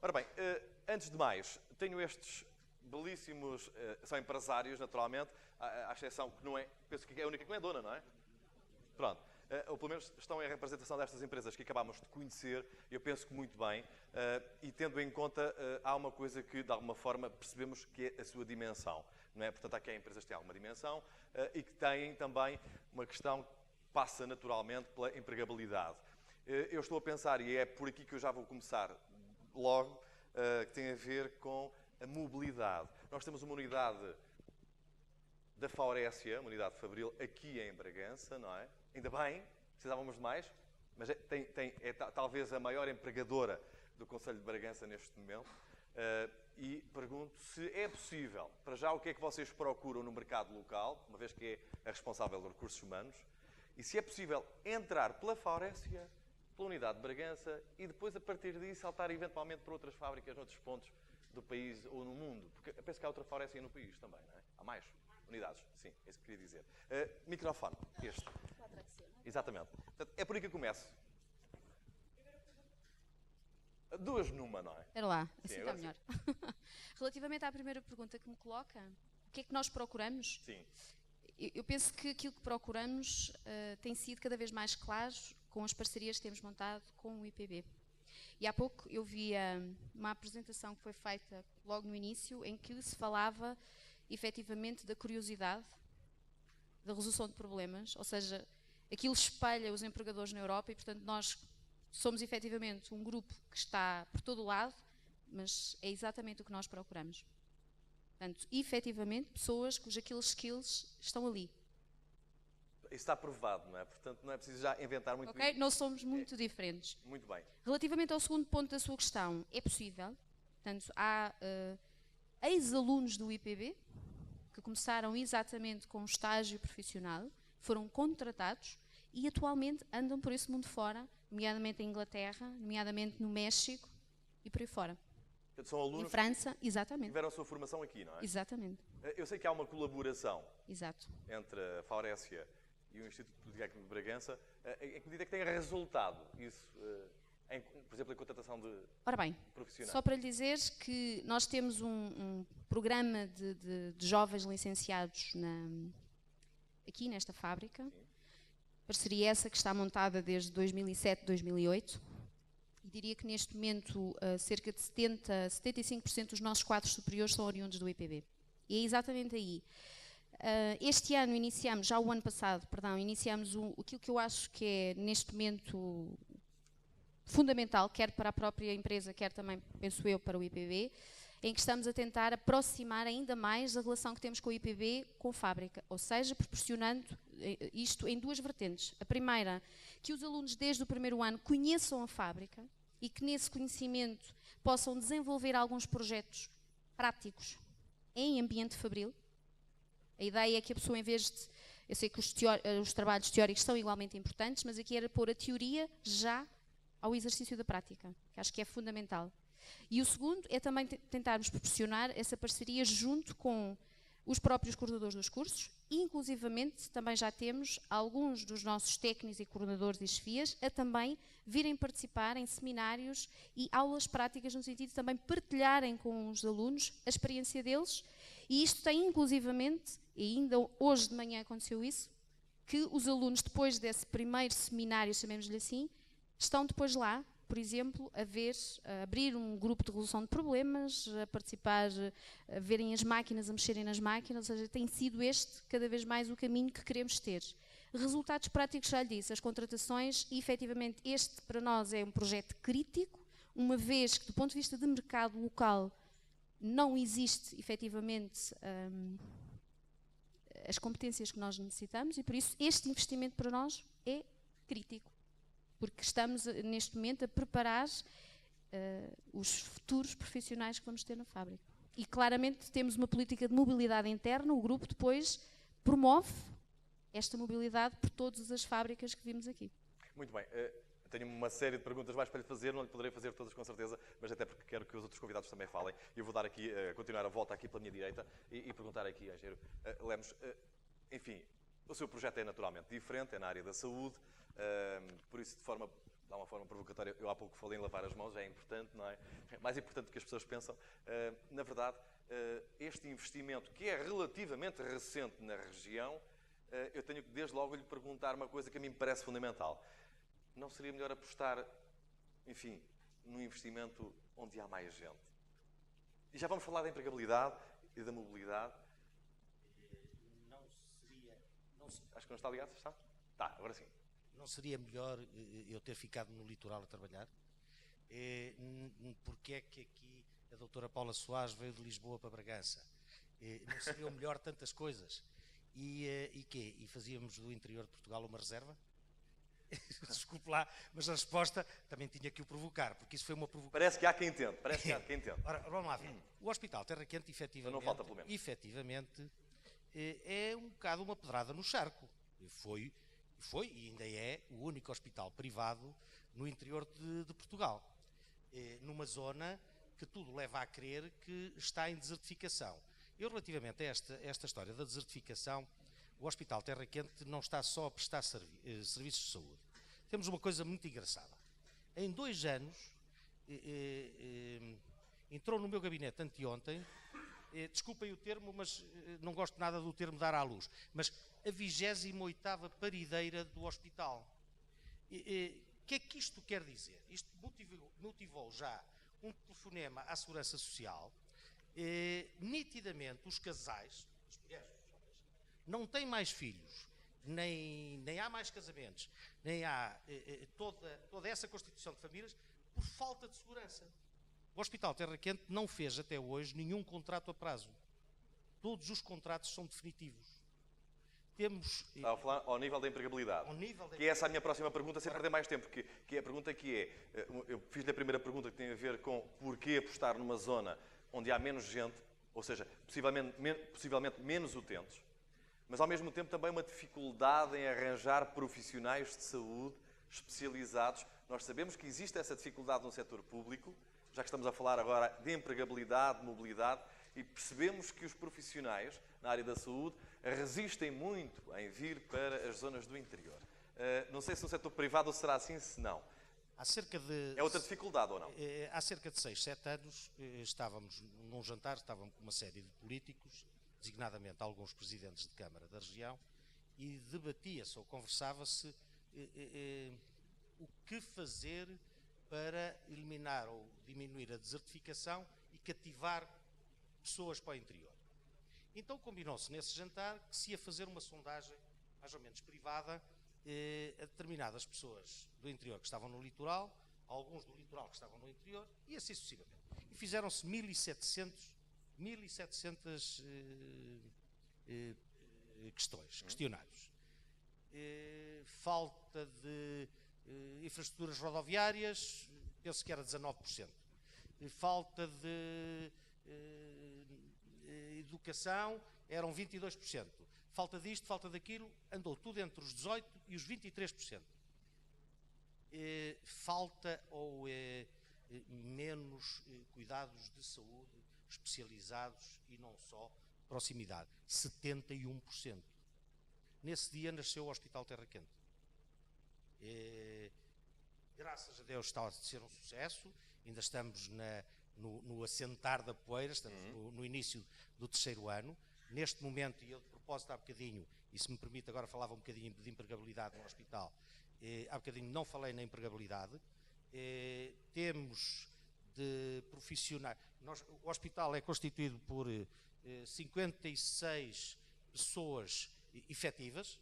Ora bem, antes de mais, tenho estes belíssimos, são empresários, naturalmente, à exceção que não é, penso que é a única que não é dona, não é? Pronto. Ou pelo menos estão em representação destas empresas que acabámos de conhecer, eu penso que muito bem, e tendo em conta, há uma coisa que de alguma forma percebemos que é a sua dimensão, não é? Portanto, aqui há empresas que têm alguma dimensão e que têm também uma questão que passa naturalmente pela empregabilidade. Eu estou a pensar, e é por aqui que eu já vou começar logo, que tem a ver com a mobilidade. Nós temos uma unidade da Faurécia, uma unidade fabril, aqui em Bragança, não é? Ainda bem, precisávamos de mais, mas é talvez a maior empregadora do Concelho de Bragança neste momento. E pergunto se é possível, para já, o que é que vocês procuram no mercado local, uma vez que é a responsável de recursos humanos, e se é possível entrar pela Faurécia, pela unidade de Bragança, e depois, a partir daí, saltar eventualmente para outras fábricas, noutros pontos do país ou no mundo. Porque eu penso que há outra Faurécia no país também, não é? Há mais unidades. Sim, é isso que queria dizer. Microfone, este. Exatamente. Portanto, é por aí que eu começo. Duas numa, não é? Espera lá, Sim, assim está melhor. Relativamente à primeira pergunta que me coloca, o que é que nós procuramos? Sim. Eu penso que aquilo que procuramos tem sido cada vez mais claro com as parcerias que temos montado com o IPB. E há pouco eu vi uma apresentação que foi feita logo no início, em que se falava efetivamente da curiosidade, da resolução de problemas, ou seja, aquilo espelha os empregadores na Europa e, portanto, nós somos efetivamente um grupo que está por todo o lado, mas é exatamente o que nós procuramos. Portanto, efetivamente, pessoas cujos aqueles skills estão ali. Isso está provado, não é? Portanto, não é preciso já inventar muito. Ok? Não somos muito diferentes. Muito bem. Relativamente ao segundo ponto da sua questão, é possível. Portanto, há ex-alunos do IPB que começaram exatamente com um estágio profissional, foram contratados e atualmente andam por esse mundo fora, nomeadamente em Inglaterra, nomeadamente no México e por aí fora. Portanto, são alunos em França, que exatamente. tiveram a sua formação aqui, não é? Exatamente. Eu sei que há uma colaboração Exato. entre a Faurécia e o Instituto Politécnico de Bragança. Em que medida é que tem resultado isso, por exemplo, em contratação de profissionais? Só para lhe dizer que nós temos um programa de jovens licenciados aqui nesta fábrica. Sim. Parceria essa que está montada desde 2007, 2008. E diria que neste momento cerca de 75% dos nossos quadros superiores são oriundos do IPB. E é exatamente aí. Este ano iniciamos, já o ano passado, perdão, iniciamos aquilo que eu acho que é neste momento fundamental, quer para a própria empresa, quer também, penso eu, para o IPB, em que estamos a tentar aproximar ainda mais a relação que temos com o IPB com a fábrica, ou seja, proporcionando isto em duas vertentes. A primeira, que os alunos desde o primeiro ano conheçam a fábrica e que nesse conhecimento possam desenvolver alguns projetos práticos em ambiente fabril. A ideia é que a pessoa, em vez de... Eu sei que os trabalhos teóricos são igualmente importantes, mas aqui era pôr a teoria já ao exercício da prática, que acho que é fundamental. E o segundo é também tentarmos proporcionar essa parceria junto com os próprios coordenadores dos cursos e, inclusivamente, também já temos alguns dos nossos técnicos e coordenadores e chefias a também virem participar em seminários e aulas práticas, no sentido de também partilharem com os alunos a experiência deles. E isto tem, inclusivamente, e ainda hoje de manhã aconteceu isso, que os alunos, depois desse primeiro seminário, chamemos-lhe assim, estão depois lá, por exemplo, a abrir um grupo de resolução de problemas, a participar, a verem as máquinas, a mexerem nas máquinas, ou seja, tem sido este cada vez mais o caminho que queremos ter. Resultados práticos, já lhe disse, as contratações, e efetivamente este para nós é um projeto crítico, uma vez que do ponto de vista de mercado local não existe efetivamente as competências que nós necessitamos e por isso este investimento para nós é crítico. Porque estamos, neste momento, a preparar os futuros profissionais que vamos ter na fábrica. E, claramente, temos uma política de mobilidade interna. O grupo, depois, promove esta mobilidade por todas as fábricas que vimos aqui. Muito bem. Tenho uma série de perguntas mais para lhe fazer. Não lhe poderei fazer todas, com certeza, mas até porque quero que os outros convidados também falem. Eu vou dar aqui, continuar a volta aqui pela minha direita e perguntar aqui, engenheiro Lemos, enfim, o seu projeto é naturalmente diferente, é na área da saúde. Por isso, de forma dá uma forma provocatória, eu há pouco falei em lavar as mãos, é importante, não é? É mais importante do que as pessoas pensam. Na verdade, este investimento, que é relativamente recente na região, eu tenho que desde logo lhe perguntar uma coisa que a mim me parece fundamental. Não seria melhor apostar, enfim, num investimento onde há mais gente? E já vamos falar da empregabilidade e da mobilidade. Acho que não está ligado, está? Está, agora sim. Não seria melhor eu ter ficado no litoral a trabalhar? Porque é que aqui a doutora Paula Soares veio de Lisboa para Bragança? Não seriam melhor tantas coisas? E quê? E fazíamos do interior de Portugal uma reserva? Desculpe lá, mas a resposta também tinha que o provocar, porque isso foi uma provocação. Parece que há quem entende, parece que há quem entende. Ora, vamos lá ver. O Hospital Terra Quente, efetivamente, não falta, pelo menos. efetivamente, é um bocado uma pedrada no charco. Foi e ainda é o único hospital privado no interior de Portugal, numa zona que tudo leva a crer que está em desertificação. Eu, relativamente a esta história da desertificação, o Hospital Terra Quente não está só a prestar serviços de saúde. Temos uma coisa muito engraçada. Em 2 anos, entrou no meu gabinete anteontem, desculpem o termo, mas não gosto nada do termo dar à luz, mas a 28ª parideira do hospital. Que é que isto quer dizer? Isto motivou já um telefonema à Segurança Social. Nitidamente, os casais, as mulheres, não têm mais filhos, nem há mais casamentos, nem há toda essa constituição de famílias por falta de segurança. O Hospital Terra Quente não fez até hoje nenhum contrato a prazo. Todos os contratos são definitivos. Estava a falar ao nível da empregabilidade. Que é essa a minha próxima pergunta, sem perder mais tempo, que é a pergunta que é, eu fiz-lhe a primeira pergunta que tem a ver com porquê apostar numa zona onde há menos gente, ou seja, possivelmente menos utentes, mas ao mesmo tempo também uma dificuldade em arranjar profissionais de saúde especializados. Nós sabemos que existe essa dificuldade no setor público, já que estamos a falar agora de empregabilidade, de mobilidade, e percebemos que os profissionais na área da saúde resistem muito em vir para as zonas do interior. Não sei se no setor privado será assim, se não. É outra dificuldade ou não? Há cerca de 6, 7 anos estávamos num jantar, estávamos com uma série de políticos, designadamente alguns presidentes de Câmara da região, e debatia-se ou conversava-se o que fazer para eliminar ou diminuir a desertificação e cativar pessoas para o interior. Então combinou-se nesse jantar que se ia fazer uma sondagem, mais ou menos privada, a determinadas pessoas do interior que estavam no litoral, alguns do litoral que estavam no interior, e assim sucessivamente. E fizeram-se 1.700 questionários. Falta de infraestruturas rodoviárias, penso que era 19%. Falta de educação, eram 22%. Falta disto, falta daquilo, andou tudo entre os 18% e os 23%. Falta ou menos cuidados de saúde especializados e não só, proximidade, 71%. Nesse dia nasceu o Hospital Terra Quente. Graças a Deus está a ser um sucesso, ainda estamos no assentar da poeira, estamos no início do 3º ano. Neste momento, e eu de propósito há bocadinho, e se me permite agora falava um bocadinho de empregabilidade no hospital, há bocadinho não falei na empregabilidade, temos de profissionais, o hospital é constituído por 56 pessoas efetivas,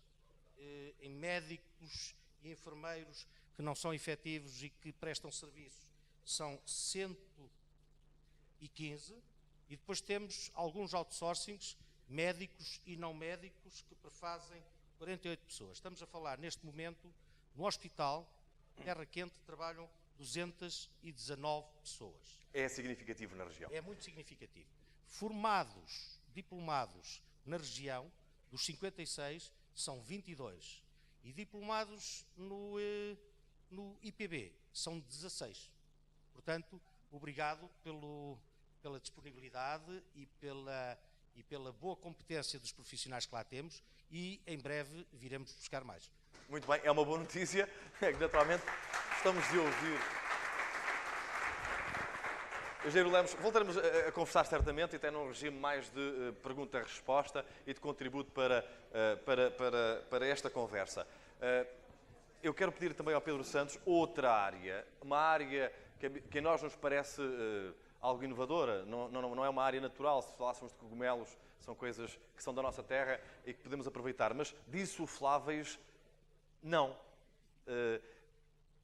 em médicos e enfermeiros que não são efetivos e que prestam serviços, são 115, e depois temos alguns outsourcings, médicos e não médicos, que prefazem 48 pessoas. Estamos a falar, neste momento, no Hospital Terra Quente, trabalham 219 pessoas. É significativo na região? É muito significativo. Formados, diplomados na região, dos 56, são 22. E diplomados no IPB, são 16. Portanto, obrigado pela disponibilidade e pela boa competência dos profissionais que lá temos, e em breve viremos buscar mais. Muito bem, é uma boa notícia, que naturalmente gostamos de ouvir. Engenheiro Lemos, voltaremos a conversar certamente e até num regime mais de pergunta-resposta e de contributo para esta conversa. Eu quero pedir também ao Pedro Santos outra área, uma área que a nós nos parece algo inovadora, não é uma área natural. Se falássemos de cogumelos, são coisas que são da nossa terra e que podemos aproveitar, mas de insufláveis, não.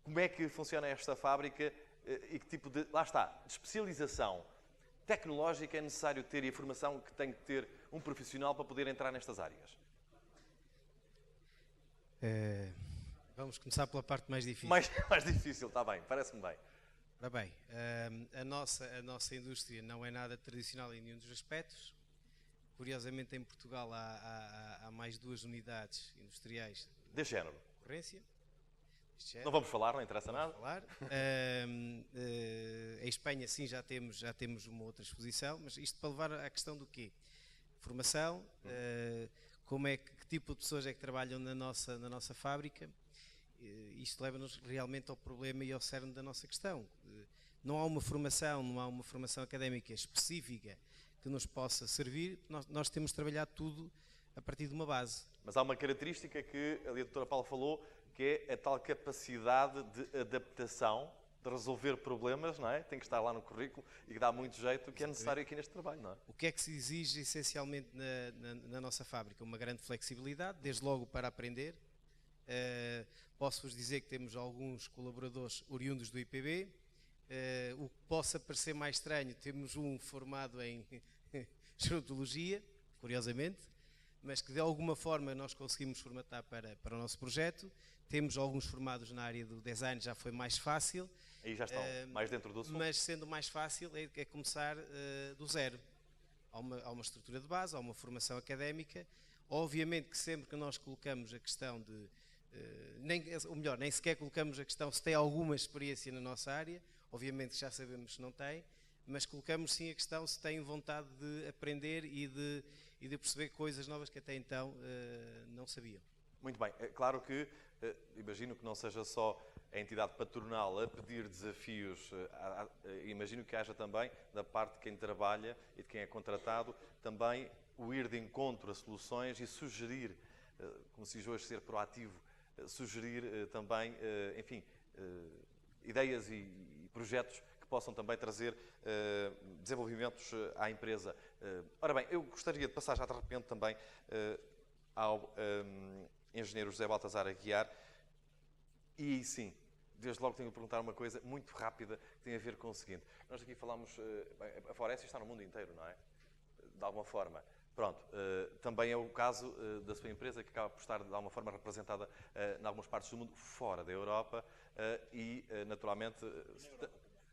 Como é que funciona esta fábrica e que tipo de, lá está, de especialização tecnológica é necessário ter e a formação que tem que ter um profissional para poder entrar nestas áreas? Vamos começar pela parte mais difícil. Mais difícil, está bem, parece-me bem. Ora bem, a nossa indústria não é nada tradicional em nenhum dos aspectos. Curiosamente, em Portugal há mais 2 unidades industriais De género. de concorrência. Não vamos falar, não interessa nada. Em Espanha, sim, já temos uma outra exposição, mas isto para levar à questão do quê? Formação, que tipo de pessoas é que trabalham na nossa fábrica. Isto leva-nos realmente ao problema e ao cerne da nossa questão. Não há uma formação académica específica que nos possa servir. Nós temos de trabalhar tudo a partir de uma base. Mas há uma característica que ali a doutora Paula falou, que é a tal capacidade de adaptação, de resolver problemas, não é? Tem que estar lá no currículo e que dá muito jeito, que é necessário aqui neste trabalho, não é? O que é que se exige essencialmente na nossa fábrica? Uma grande flexibilidade, desde logo para aprender. Posso-vos dizer que temos alguns colaboradores oriundos do IPB. O que possa parecer mais estranho, temos um formado em gerontologia, curiosamente, mas que de alguma forma nós conseguimos formatar para o nosso projeto. Temos alguns formados na área do design, já foi mais fácil. Aí já estão mais dentro do assunto. Mas sendo mais fácil é começar do zero. Há uma estrutura de base, há uma formação académica. Obviamente que sempre que nós colocamos a questão de... nem sequer colocamos a questão se tem alguma experiência na nossa área. Obviamente que já sabemos que não tem, mas colocamos sim a questão se têm vontade de aprender e de perceber coisas novas que até então não sabiam. Muito bem. É claro que, imagino que não seja só a entidade patronal a pedir desafios, imagino que haja também, da parte de quem trabalha e de quem é contratado, também o ir de encontro a soluções e sugerir, como se diz hoje, ser proativo, sugerir também, enfim, ideias e projetos que possam também trazer desenvolvimentos à empresa. Ora bem, eu gostaria de passar já de repente também ao engenheiro José Baltazar Aguiar. E sim, desde logo tenho que perguntar uma coisa muito rápida que tem a ver com o seguinte. Nós aqui falamos, a Faurécia está no mundo inteiro, não é? De alguma forma. Pronto, também é o caso da sua empresa, que acaba por estar de alguma forma representada em algumas partes do mundo, fora da Europa e, naturalmente,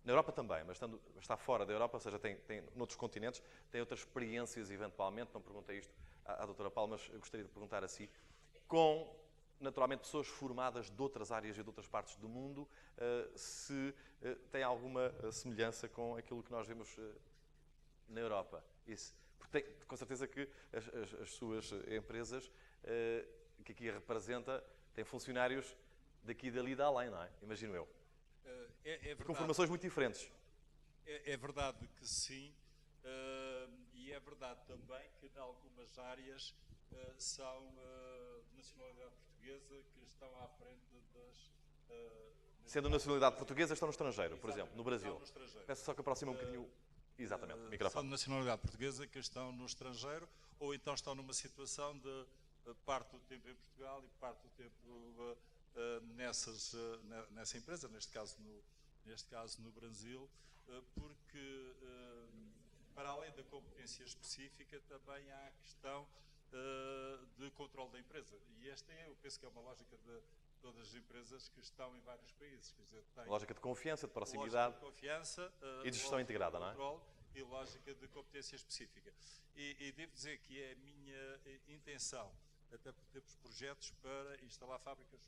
na Europa também, mas está fora da Europa, ou seja, tem noutros continentes, tem outras experiências eventualmente. Não perguntei isto à doutora Paula, mas eu gostaria de perguntar a si, com, naturalmente, pessoas formadas de outras áreas e de outras partes do mundo, se tem alguma semelhança com aquilo que nós vemos na Europa. Isso. Porque com certeza que as suas empresas, que aqui a representa, têm funcionários daqui, dali e de além, não é? Imagino eu. Com formações muito diferentes. É verdade que sim, e é verdade também que em algumas áreas são de nacionalidade portuguesa que estão à frente das... Sendo nacionalidade portuguesa, estão no estrangeiro, por exemplo, no Brasil. Estão no estrangeiro. Peço só que aproxima um bocadinho. Exatamente, o microfone. São de nacionalidade portuguesa que estão no estrangeiro, ou então estão numa situação de parte do tempo em Portugal e parte do tempo nessa empresa, neste caso no Brasil, porque para além da competência específica também há a questão de controle da empresa. E esta eu penso que é uma lógica de todas as empresas que estão em vários países. Quer dizer, tem lógica de confiança, de proximidade, de confiança, e de gestão integrada, não é? E lógica de competência específica. E devo dizer que é a minha intenção, até porque temos projetos para instalar fábricas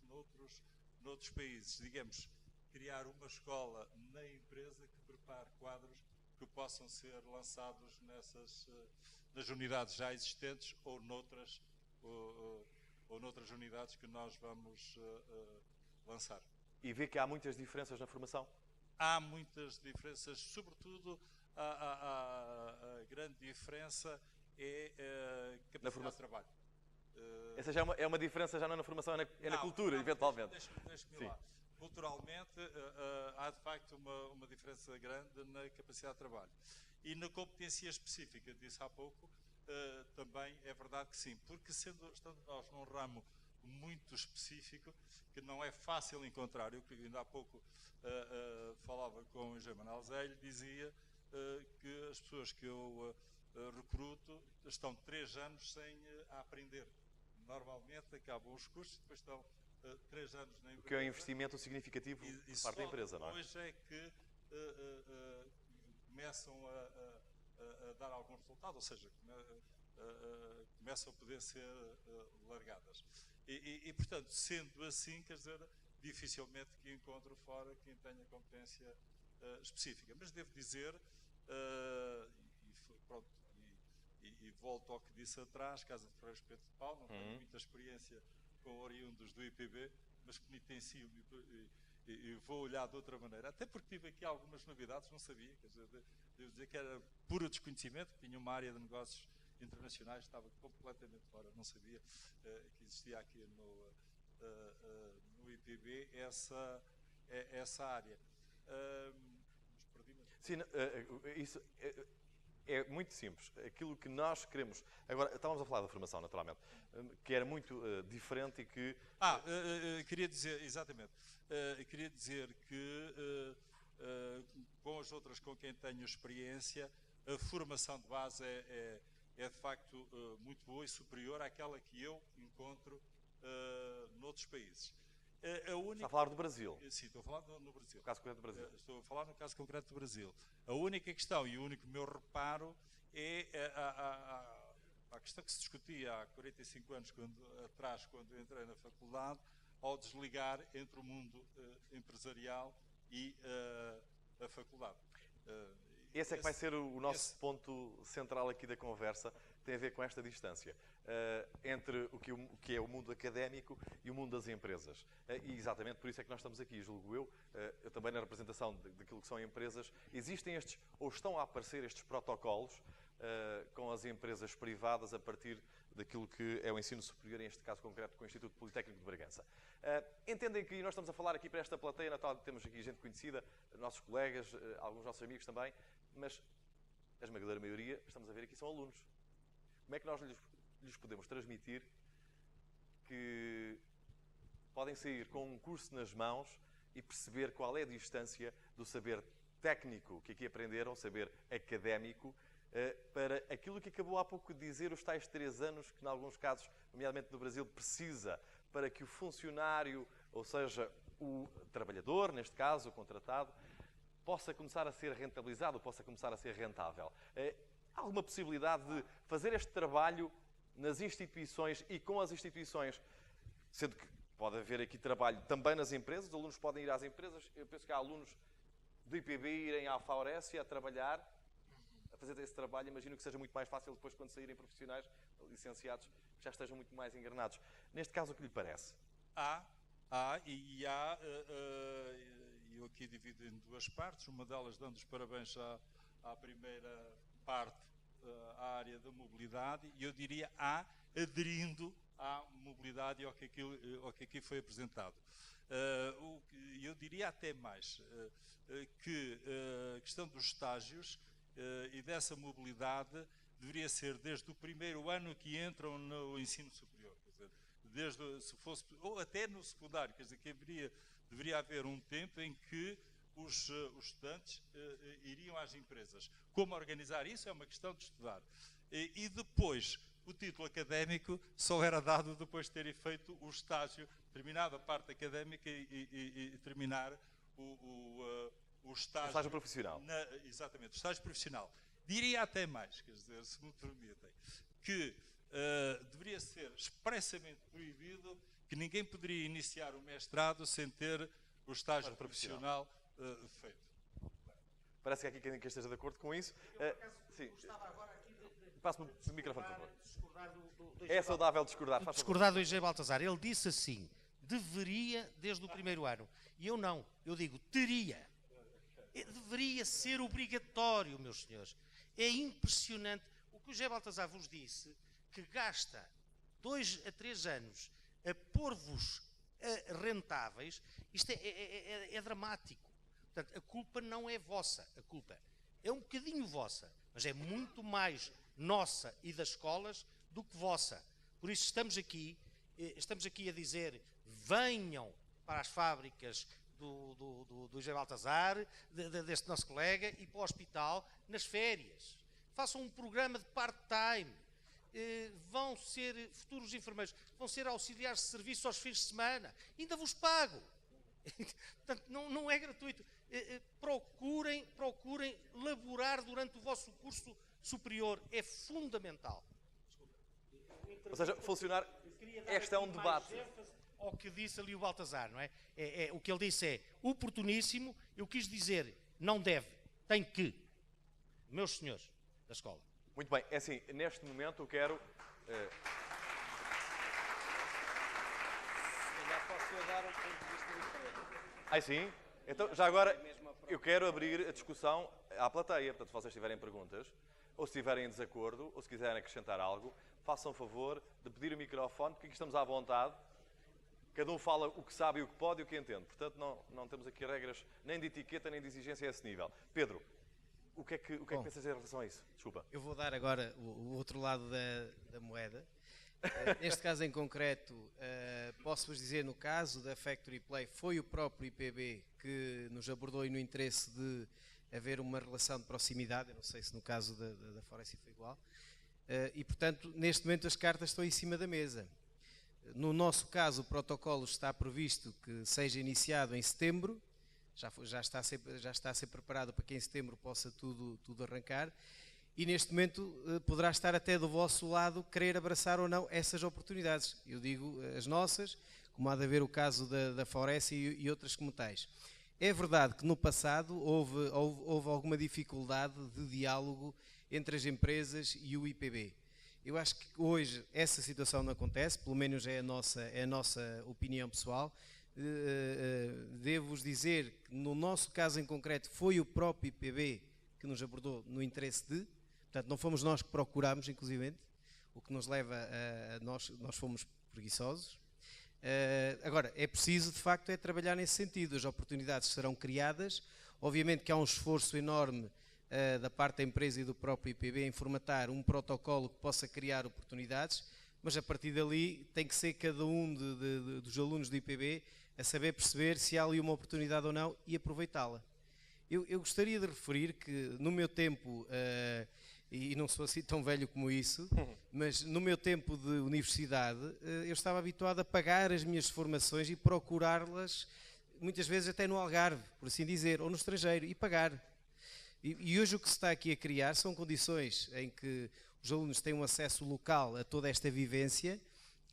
noutros países. Digamos, criar uma escola na empresa que prepare quadros que possam ser lançados nas unidades já existentes ou noutras unidades que nós vamos lançar. E vê que há muitas diferenças na formação? Há muitas diferenças, sobretudo a grande diferença é a capacidade de trabalho. Essa já é uma diferença, já não é na formação, é na cultura, eventualmente. Deixa-me lá. Culturalmente, há de facto uma diferença grande na capacidade de trabalho. E na competência específica, disse há pouco, também é verdade que sim, porque estando nós num ramo muito específico, que não é fácil encontrar. Eu ainda há pouco falava com o Engenheiro Manuel Zélio, dizia que as pessoas que eu recruto estão 3 anos sem aprender. Normalmente acabam os cursos, depois estão 3 anos na empresa. O que é um investimento significativo por parte da empresa, não é? Hoje é que começam a dar algum resultado, ou seja, começam a poder ser largadas. E, portanto, sendo assim, quer dizer, dificilmente que encontro fora quem tenha competência específica. Mas devo dizer, e volto ao que disse atrás, Casa de Ferreiros Pedro de Pau, não tenho muita experiência com oriundos do IPB, mas penitencio-me e vou olhar de outra maneira. Até porque tive aqui algumas novidades, não sabia, quer dizer, devo dizer que era puro desconhecimento, tinha uma área de negócios internacionais, estava completamente fora, não sabia que existia aqui no IPB essa área. Mas perdi-me. Sim, isso é muito simples. Aquilo que nós queremos... Agora, estávamos a falar da formação, naturalmente, que era muito diferente e que... Queria dizer, exatamente, queria dizer que com as outras com quem tenho experiência, a formação de base é de facto muito boa e superior àquela que eu encontro noutros países. Está a falar do Brasil? Sim, estou a falar no Brasil. No caso concreto do Brasil. Estou a falar no caso concreto do Brasil. A única questão e o único meu reparo é a questão que se discutia há 45 anos atrás, quando eu entrei na faculdade, ao desligar entre o mundo empresarial e a faculdade. Esse é que vai ser o nosso ponto central aqui da conversa, tem a ver com esta distância entre o que é o mundo académico e o mundo das empresas. E exatamente por isso é que nós estamos aqui, julgo eu também na representação daquilo que são empresas, existem ou estão a aparecer estes protocolos com as empresas privadas a partir daquilo que é o ensino superior, em este caso concreto com o Instituto Politécnico de Bragança. Entendem que nós estamos a falar aqui para esta plateia, natal, temos aqui gente conhecida, nossos colegas, alguns nossos amigos também, mas a esmagadora maioria, estamos a ver aqui, são alunos. Como é que nós lhes podemos transmitir que podem sair com um curso nas mãos e perceber qual é a distância do saber técnico que aqui aprenderam, saber académico, para aquilo que acabou há pouco de dizer, os tais 3 anos que, em alguns casos, nomeadamente no Brasil, precisa para que o funcionário, ou seja, o trabalhador, neste caso, o contratado, possa começar a ser rentabilizado, possa começar a ser rentável. Há alguma possibilidade de fazer este trabalho nas instituições e com as instituições, sendo que pode haver aqui trabalho também nas empresas, os alunos podem ir às empresas, eu penso que há alunos do IPB irem à Faurécia a trabalhar, a fazer esse trabalho, imagino que seja muito mais fácil depois quando saírem profissionais, licenciados, que já estejam muito mais engranados. Neste caso, o que lhe parece? Eu aqui divido em 2 partes, uma delas dando os parabéns à primeira parte, à área da mobilidade, e eu diria aderindo à mobilidade e ao que aqui foi apresentado. Eu diria até mais, que a questão dos estágios e dessa mobilidade deveria ser desde o primeiro ano que entram no ensino superior, quer dizer, se fosse, ou até no secundário, quer dizer, que deveria haver um tempo em que os estudantes iriam às empresas. Como organizar isso é uma questão de estudar. E depois, o título académico só era dado depois de terem feito o estágio, terminado a parte académica e terminar o estágio profissional. Exatamente, o estágio profissional. Diria até mais, quer dizer, se me permitem, que deveria ser expressamente proibido que ninguém poderia iniciar o mestrado sem ter o estágio profissional feito. Parece que há aqui quem esteja de acordo com isso. Sim. Passe-me o microfone, por favor. É saudável discordar. Discordar do engenheiro Baltazar. Ele disse assim, deveria desde o primeiro ano. E eu não, eu digo teria. Deveria ser obrigatório, meus senhores. É impressionante o que o José Baltazar vos disse, que gasta 2 a 3 anos a pôr-vos rentáveis. Isto é dramático. Portanto, a culpa não é vossa, a culpa é um bocadinho vossa, mas é muito mais nossa e das escolas do que vossa. Por isso estamos aqui a dizer, venham para as fábricas do José Baltazar, deste nosso colega, e para o hospital nas férias. Façam um programa de part-time. Vão ser futuros enfermeiros, vão ser auxiliares de serviço aos fins de semana. Ainda vos pago. Portanto, não é gratuito. Procurem laborar durante o vosso curso superior. É fundamental. Ou seja, funcionar. Este é um debate. Ao que disse ali o Baltazar, não é? O que ele disse é oportuníssimo. Eu quis dizer, não deve, tem que. Meus senhores da escola. Muito bem, é assim, neste momento eu quero. Posso dar um ponto de vista diferente. Sim? Então, já agora, eu quero abrir a discussão à plateia. Portanto, se vocês tiverem perguntas, ou se estiverem em desacordo, ou se quiserem acrescentar algo, façam favor de pedir o microfone, porque aqui estamos à vontade. Cada um fala o que sabe e o que pode e o que entende. Portanto, não temos aqui regras nem de etiqueta nem de exigência a esse nível. Pedro, o que é que pensas em relação a isso? Desculpa. Eu vou dar agora o outro lado da moeda. Neste caso em concreto, posso-vos dizer, no caso da Factory Play, foi o próprio IPB que nos abordou e no interesse de haver uma relação de proximidade. Eu não sei se no caso da Forest foi igual. E, portanto, neste momento as cartas estão em cima da mesa. No nosso caso, o protocolo está previsto que seja iniciado em setembro. Já está a ser preparado para que em setembro possa tudo arrancar. E neste momento poderá estar até do vosso lado querer abraçar ou não essas oportunidades. Eu digo as nossas, como há de haver o caso da Forest e outras como tais. É verdade que no passado houve alguma dificuldade de diálogo entre as empresas e o IPB. Eu acho que hoje essa situação não acontece, pelo menos é a nossa opinião pessoal. Devo-vos dizer que no nosso caso em concreto foi o próprio IPB que nos abordou no interesse de, portanto não fomos nós que procurámos inclusivamente, o que nos leva a nós fomos preguiçosos. Agora, é preciso de facto trabalhar nesse sentido, as oportunidades serão criadas, obviamente que há um esforço enorme da parte da empresa e do próprio IPB em formatar um protocolo que possa criar oportunidades, mas a partir dali tem que ser cada um dos alunos do IPB a saber perceber se há ali uma oportunidade ou não e aproveitá-la. Eu gostaria de referir que no meu tempo, e não sou assim tão velho como isso, mas no meu tempo de universidade eu estava habituado a pagar as minhas formações e procurá-las muitas vezes até no Algarve, por assim dizer, ou no estrangeiro, e pagar. E hoje o que se está aqui a criar são condições em que os alunos têm um acesso local a toda esta vivência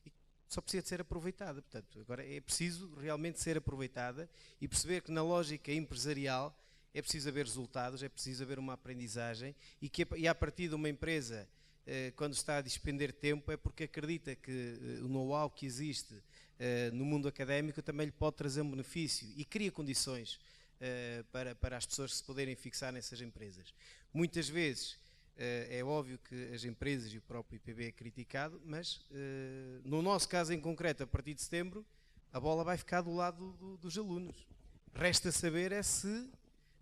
e só precisa de ser aproveitada. Portanto, agora é preciso realmente ser aproveitada e perceber que na lógica empresarial é preciso haver resultados, é preciso haver uma aprendizagem e a partir de uma empresa, quando está a despender tempo, é porque acredita que o know-how que existe no mundo académico também lhe pode trazer um benefício e cria condições para as pessoas se poderem fixar nessas empresas. Muitas vezes é óbvio que as empresas e o próprio IPB é criticado, mas no nosso caso em concreto, a partir de setembro, a bola vai ficar do lado dos alunos. Resta saber se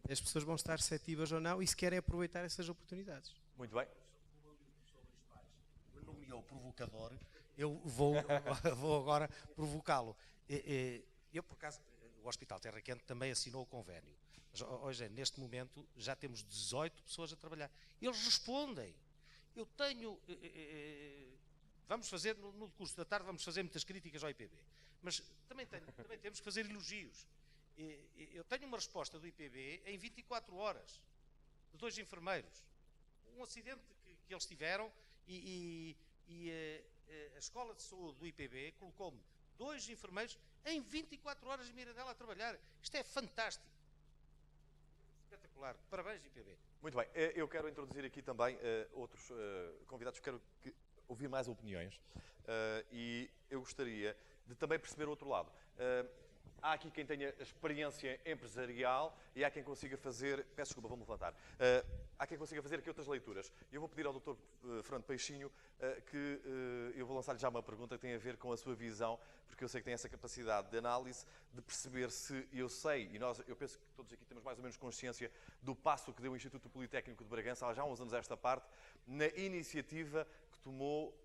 as pessoas vão estar receptivas ou não e se querem aproveitar essas oportunidades. Muito bem. Me nomeou provocador, eu vou agora provocá-lo. Eu, por acaso, o Hospital Terra Quente também assinou o convênio. Mas hoje, neste momento, já temos 18 pessoas a trabalhar. Eles respondem. Eu tenho... vamos fazer, no curso da tarde, vamos fazer muitas críticas ao IPB. Mas também temos que fazer elogios. Eu tenho uma resposta do IPB em 24 horas, de 2 enfermeiros. Um acidente que eles tiveram e a Escola de Saúde do IPB colocou-me 2 enfermeiros em 24 horas de Mirandela a trabalhar. Isto é fantástico. Espetacular. Parabéns, IPB. Muito bem. Eu quero introduzir aqui também outros convidados. Quero ouvir mais opiniões. E eu gostaria de também perceber o outro lado. Há aqui quem tenha experiência empresarial e há quem consiga fazer... Peço desculpa, vou-me levantar. Há quem consiga fazer aqui outras leituras. Eu vou pedir ao Dr. Fernando Peixinho que eu vou lançar-lhe já uma pergunta que tem a ver com a sua visão, porque eu sei que tem essa capacidade de análise, de perceber se eu sei, e eu penso que todos aqui temos mais ou menos consciência do passo que deu o Instituto Politécnico de Bragança, há já uns anos a esta parte, na iniciativa que tomou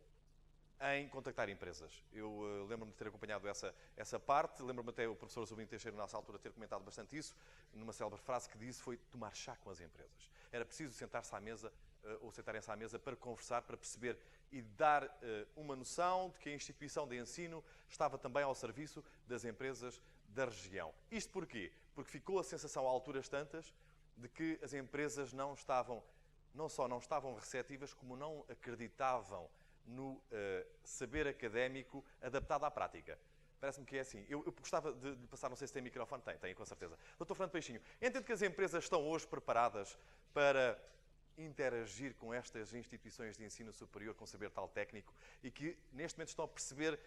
em contactar empresas. Eu lembro-me de ter acompanhado essa parte, lembro-me até o professor Subinho Teixeira, nessa altura, ter comentado bastante isso, numa célebre frase que disse foi tomar chá com as empresas. Era preciso sentar-se à mesa, ou sentarem-se à mesa para conversar, para perceber e dar uma noção de que a instituição de ensino estava também ao serviço das empresas da região. Isto porquê? Porque ficou a sensação, a alturas tantas, de que as empresas não só não estavam receptivas, como não acreditavam no saber académico adaptado à prática. Parece-me que é assim. Eu gostava de passar, não sei se tem microfone. Tem, com certeza. Dr. Fernando Peixinho, entende que as empresas estão hoje preparadas para interagir com estas instituições de ensino superior com saber tal técnico e que neste momento estão a perceber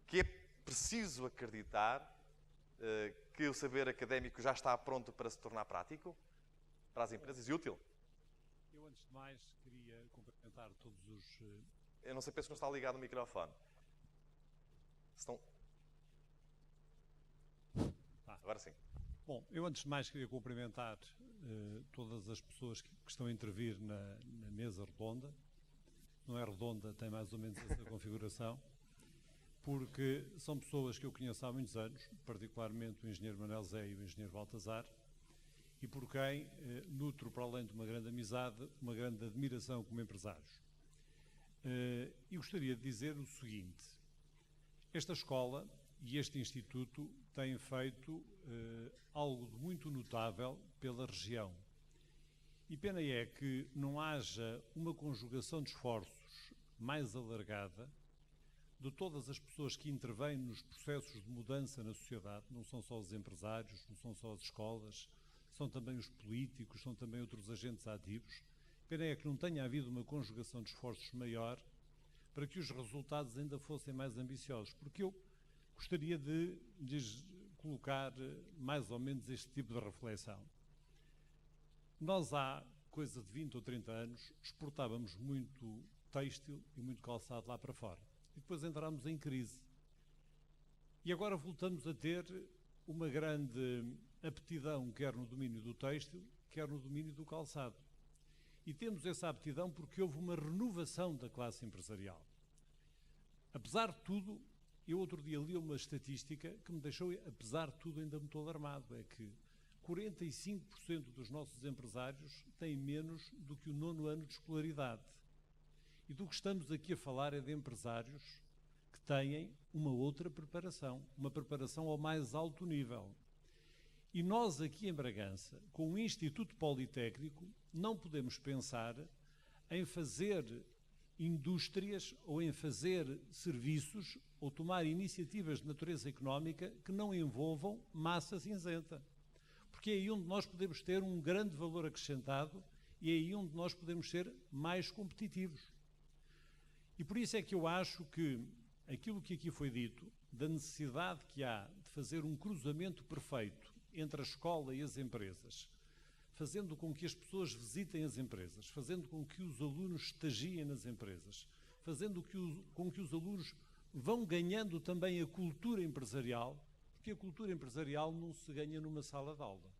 que é preciso acreditar que o saber académico já está pronto para se tornar prático para as empresas e útil? Eu, antes de mais, queria cumprimentar todos os... Eu não sei, penso que não está ligado o microfone. Estão... Agora sim. Bom, eu antes de mais queria cumprimentar todas as pessoas que estão a intervir na mesa redonda. Não é redonda, tem mais ou menos essa configuração, porque são pessoas que eu conheço há muitos anos, particularmente o engenheiro Manuel Zé e o engenheiro Baltazar, e por quem nutro, para além de uma grande amizade, uma grande admiração como empresários. E gostaria de dizer o seguinte: esta escola e este instituto têm feito algo de muito notável pela região. E pena é que não haja uma conjugação de esforços mais alargada de todas as pessoas que intervêm nos processos de mudança na sociedade. Não são só os empresários, não são só as escolas, são também os políticos, são também outros agentes ativos. Pena é que não tenha havido uma conjugação de esforços maior para que os resultados ainda fossem mais ambiciosos, porque eu gostaria de lhes colocar mais ou menos este tipo de reflexão. Nós há coisa de 20 ou 30 anos exportávamos muito têxtil e muito calçado lá para fora. E depois entramos em crise. E agora voltamos a ter uma grande aptidão, quer no domínio do têxtil, quer no domínio do calçado. E temos essa aptidão porque houve uma renovação da classe empresarial. Apesar de tudo, eu outro dia li uma estatística que me deixou, apesar de tudo, ainda muito alarmado. É que 45% dos nossos empresários têm menos do que o 9º ano de escolaridade. E do que estamos aqui a falar é de empresários que têm uma outra preparação, uma preparação ao mais alto nível. E nós aqui em Bragança, com o Instituto Politécnico, não podemos pensar em fazer indústrias ou em fazer serviços ou tomar iniciativas de natureza económica que não envolvam massa cinzenta. Porque é aí onde nós podemos ter um grande valor acrescentado e é aí onde nós podemos ser mais competitivos. E por isso é que eu acho que aquilo que aqui foi dito, da necessidade que há de fazer um cruzamento perfeito entre a escola e as empresas, fazendo com que as pessoas visitem as empresas, fazendo com que os alunos estagiem nas empresas, fazendo com que os alunos vão ganhando também a cultura empresarial, porque a cultura empresarial não se ganha numa sala de aula.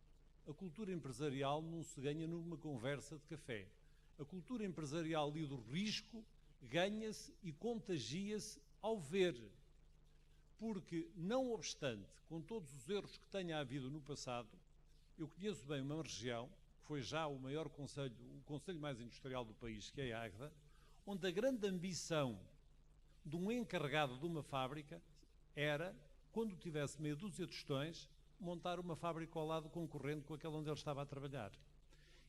A cultura empresarial não se ganha numa conversa de café. A cultura empresarial e do risco ganha-se e contagia-se ao ver. Porque, não obstante, com todos os erros que tenha havido no passado, eu conheço bem uma região, que foi já o maior concelho, o concelho mais industrial do país, que é a Águeda, onde a grande ambição de um encarregado de uma fábrica era, quando tivesse meia dúzia de tostões, montar uma fábrica ao lado concorrente com aquela onde ele estava a trabalhar.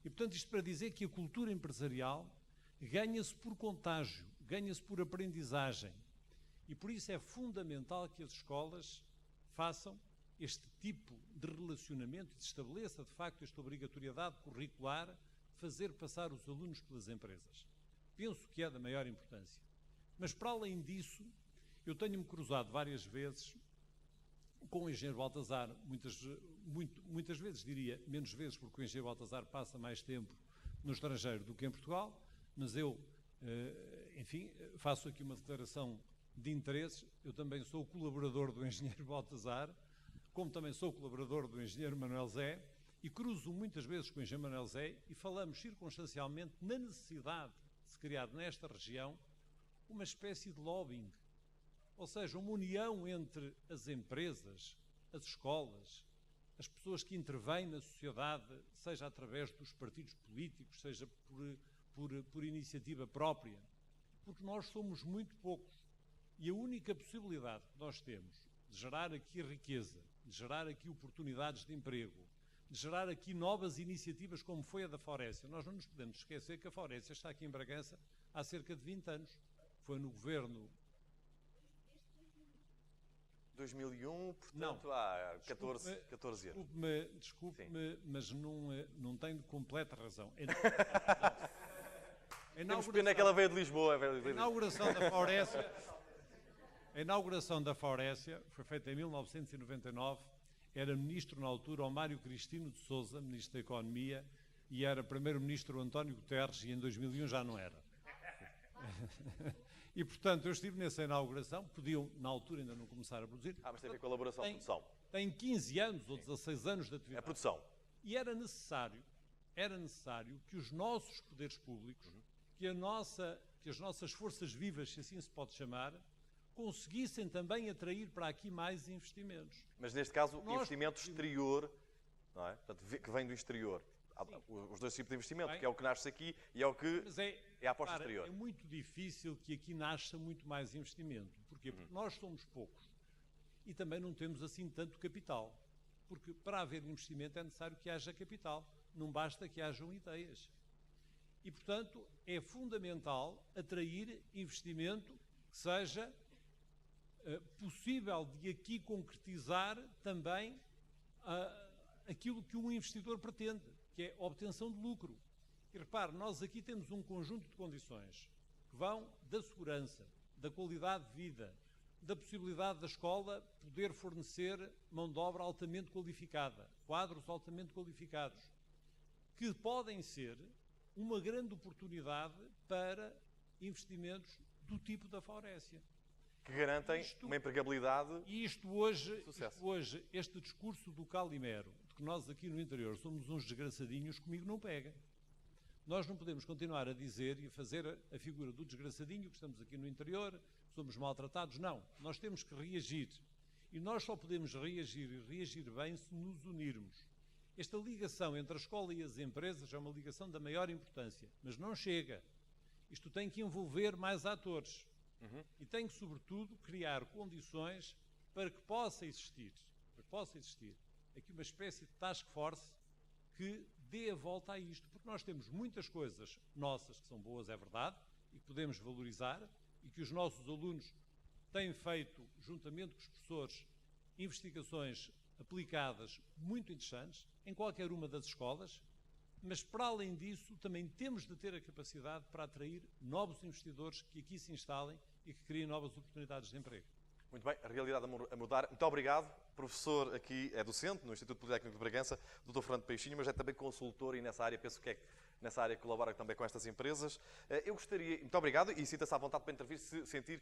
E, portanto, isto para dizer que a cultura empresarial ganha-se por contágio, ganha-se por aprendizagem. E por isso é fundamental que as escolas façam este tipo de relacionamento e se estabeleça, de facto, esta obrigatoriedade curricular de fazer passar os alunos pelas empresas. Penso que é da maior importância. Mas, para além disso, Eu tenho-me cruzado várias vezes com o engenheiro Baltazar, muitas vezes, diria, menos vezes, porque o engenheiro Baltazar passa mais tempo no estrangeiro do que em Portugal, mas eu, enfim, faço aqui uma declaração de interesses. Eu também sou colaborador do engenheiro Baltazar, como também sou colaborador do engenheiro Manuel Zé, e cruzo muitas vezes com o engenheiro Manuel Zé e falamos circunstancialmente na necessidade de se criar nesta região uma espécie de lobbying, ou seja, uma união entre as empresas, as escolas, as pessoas que intervêm na sociedade, seja através dos partidos políticos, seja por iniciativa própria, porque nós somos muito poucos e a única possibilidade que nós temos de gerar aqui riqueza, de gerar aqui oportunidades de emprego, de gerar aqui novas iniciativas como foi a da Faurécia. Nós não nos podemos esquecer que a Faurécia está aqui em Bragança há cerca de 20 anos. Foi no governo... 2001, portanto, não, há 14 anos. Desculpe-me, mas não tenho completa razão. Temos pena que ela veio de Lisboa. A inauguração da Faurécia foi feita em 1999. Era ministro na altura o Mário Cristino de Sousa, ministro da Economia, e era primeiro-ministro o António Guterres, e em 2001 já não era. E, portanto, eu estive nessa inauguração, podiam, na altura, ainda não começar a produzir. Mas teve colaboração, produção. Tem 15 anos ou 16 anos de atividade. É produção. E era necessário que os nossos poderes públicos, que as nossas forças vivas, se assim se pode chamar, conseguissem também atrair para aqui mais investimentos. Mas, neste caso, investimento exterior, não é? Portanto, que vem do exterior. Os dois tipos de investimento, que é o que nasce aqui e é o que é a aposta exterior. É muito difícil que aqui nasça muito mais investimento. Porquê? Porque nós somos poucos e também não temos assim tanto capital. Porque para haver investimento é necessário que haja capital, não basta que hajam ideias. E, portanto, é fundamental atrair investimento que seja possível de aqui concretizar também aquilo que um investidor pretende, que é a obtenção de lucro. E repare, nós aqui temos um conjunto de condições que vão da segurança, da qualidade de vida, da possibilidade da escola poder fornecer mão de obra altamente qualificada, quadros altamente qualificados, que podem ser uma grande oportunidade para investimentos do tipo da Faurécia. Que garantem uma empregabilidade e isto hoje, este discurso do Calimero, de que nós aqui no interior somos uns desgraçadinhos, comigo não pega. Nós não podemos continuar a dizer e a fazer a figura do desgraçadinho, que estamos aqui no interior, somos maltratados. Não, nós temos que reagir. E nós só podemos reagir e reagir bem se nos unirmos. Esta ligação entre a escola e as empresas é uma ligação da maior importância, mas não chega. Isto tem que envolver mais atores. E tem que, sobretudo, criar condições para que possa existir aqui uma espécie de task force que dê a volta a isto, porque nós temos muitas coisas nossas que são boas, é verdade, e que podemos valorizar, e que os nossos alunos têm feito, juntamente com os professores, investigações aplicadas muito interessantes em qualquer uma das escolas, mas, para além disso, também temos de ter a capacidade para atrair novos investidores que aqui se instalem e que criem novas oportunidades de emprego. Muito bem, a realidade a mudar. Muito obrigado. Professor aqui é docente no Instituto Politécnico de Bragança, Dr. Fernando Peixinho, mas é também consultor e nessa área, penso que é nessa área colabora também com estas empresas. Eu gostaria, muito obrigado, e sinta-se à vontade para intervir se sentir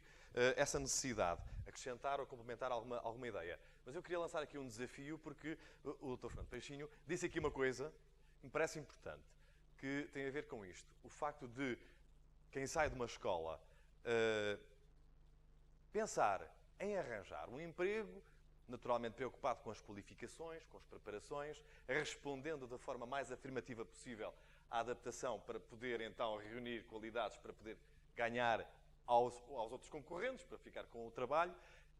essa necessidade, acrescentar ou complementar alguma ideia. Mas eu queria lançar aqui um desafio, porque o Dr. Fernando Peixinho disse aqui uma coisa que me parece importante, que tem a ver com isto. O facto de quem sai de uma escola pensar em arranjar um emprego, naturalmente preocupado com as qualificações, com as preparações, respondendo da forma mais afirmativa possível à adaptação para poder então reunir qualidades para poder ganhar aos outros concorrentes, para ficar com o trabalho.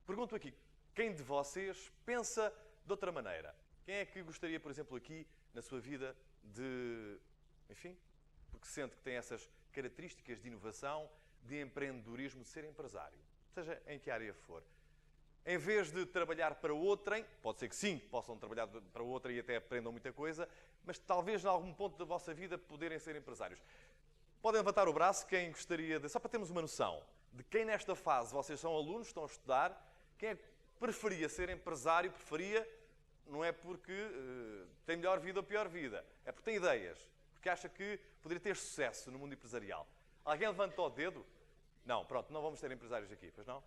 Pergunto aqui, quem de vocês pensa de outra maneira? Quem é que gostaria, por exemplo, aqui na sua vida de, enfim, porque sente que tem essas características de inovação, de empreendedorismo, de ser empresário, seja em que área for. Em vez de trabalhar para outrem, pode ser que sim, possam trabalhar para outrem e até aprendam muita coisa, mas talvez em algum ponto da vossa vida poderem ser empresários. Podem levantar o braço quem gostaria de, só para termos uma noção, de quem nesta fase, vocês são alunos, estão a estudar, quem é que preferia ser empresário, preferia, não é porque tem melhor vida ou pior vida, é porque tem ideias, porque acha que poderia ter sucesso no mundo empresarial. Alguém levantou o dedo? Não, pronto, não vamos ter empresários aqui, pois não?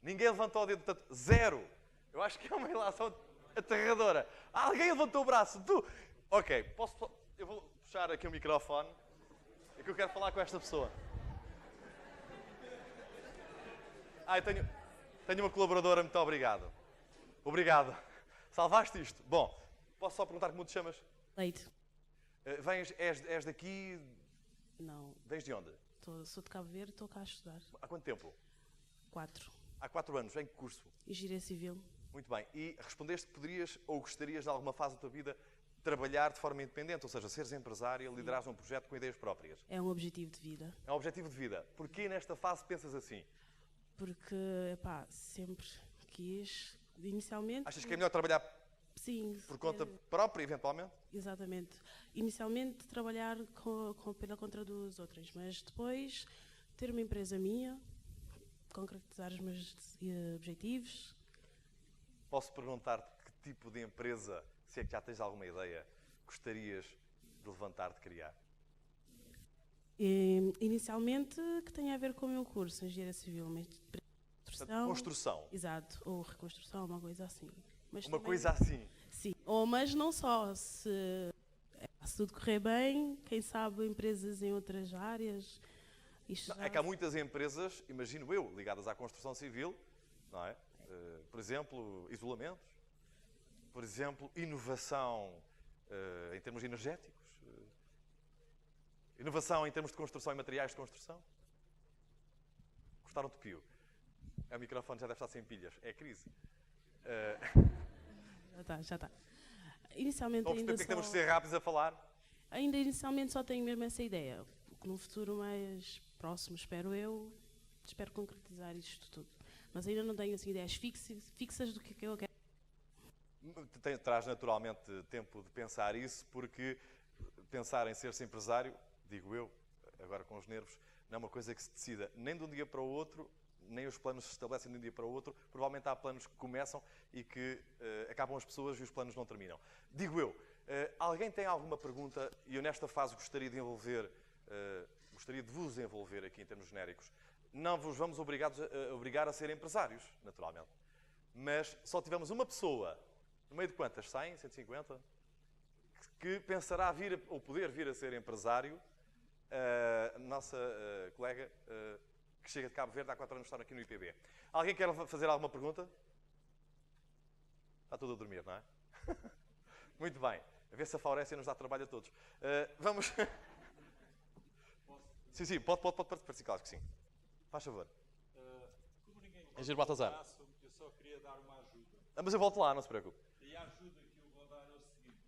Ninguém levantou o dedo, portanto, zero. Eu acho que é uma relação aterradora. Alguém levantou o braço, tu... Ok, eu vou puxar aqui o microfone, é que eu quero falar com esta pessoa. Eu tenho uma colaboradora, muito obrigado. Obrigado. Salvaste isto. Bom, posso só perguntar como te chamas? Leite. És daqui? Não. Vens de onde? Sou de Cabo Verde, estou cá a estudar. Há quanto tempo? 4. Há 4 anos. Em que curso? Engenharia Civil. Muito bem. E respondeste que poderias ou gostarias, de alguma fase da tua vida, trabalhar de forma independente, ou seja, seres empresária, liderares um projeto com ideias próprias. É um objetivo de vida. É um objetivo de vida. Porquê nesta fase pensas assim? Porque, sempre quis, inicialmente... Achas que é melhor trabalhar sim, por conta própria, eventualmente? Exatamente. Inicialmente trabalhar pela conta dos outros, mas depois ter uma empresa minha, concretizar os meus objetivos. Posso perguntar-te que tipo de empresa, se é que já tens alguma ideia, gostarias de levantar, de criar? Inicialmente, que tem a ver com o meu curso, Engenharia Civil, mas construção. Exato, ou reconstrução, uma coisa assim. Mas uma também, coisa assim? Sim, mas não só. Se tudo correr bem, quem sabe empresas em outras áreas. É que há muitas empresas, imagino eu, ligadas à construção civil, não é? Por exemplo, isolamentos, por exemplo, inovação em termos energéticos, inovação em termos de construção e materiais de construção. Gostaram de Pio? O microfone já deve estar sem pilhas. É a crise. Já está. Inicialmente ainda porque temos de ser rápidos a falar? Ainda inicialmente só tenho mesmo essa ideia. Num futuro mais próximo, espero concretizar isto tudo. Mas ainda não tenho assim, ideias fixas do que eu quero. Traz naturalmente tempo de pensar isso, porque pensar em ser-se empresário, digo eu, agora com os nervos, não é uma coisa que se decida nem de um dia para o outro, nem os planos se estabelecem de um dia para o outro. Provavelmente há planos que começam e que acabam as pessoas e os planos não terminam. Digo eu, alguém tem alguma pergunta? E eu nesta fase gostaria de vos envolver aqui em termos genéricos. Não vos vamos obrigar a ser empresários, naturalmente. Mas só tivemos uma pessoa, no meio de quantas? 100, 150? Que pensará ou poder vir a ser empresário. A nossa colega que chega de Cabo Verde, há 4 anos está aqui no IPB. Alguém quer fazer alguma pergunta? Está tudo a dormir, não é? Muito bem. A ver se a Faurécia nos dá trabalho a todos. Vamos... Sim, pode participar, claro que sim. Faz favor. Como ninguém Giro Baltazar. Eu só queria dar uma ajuda. Mas eu volto lá, não se preocupe. E a ajuda que eu vou dar é o seguinte.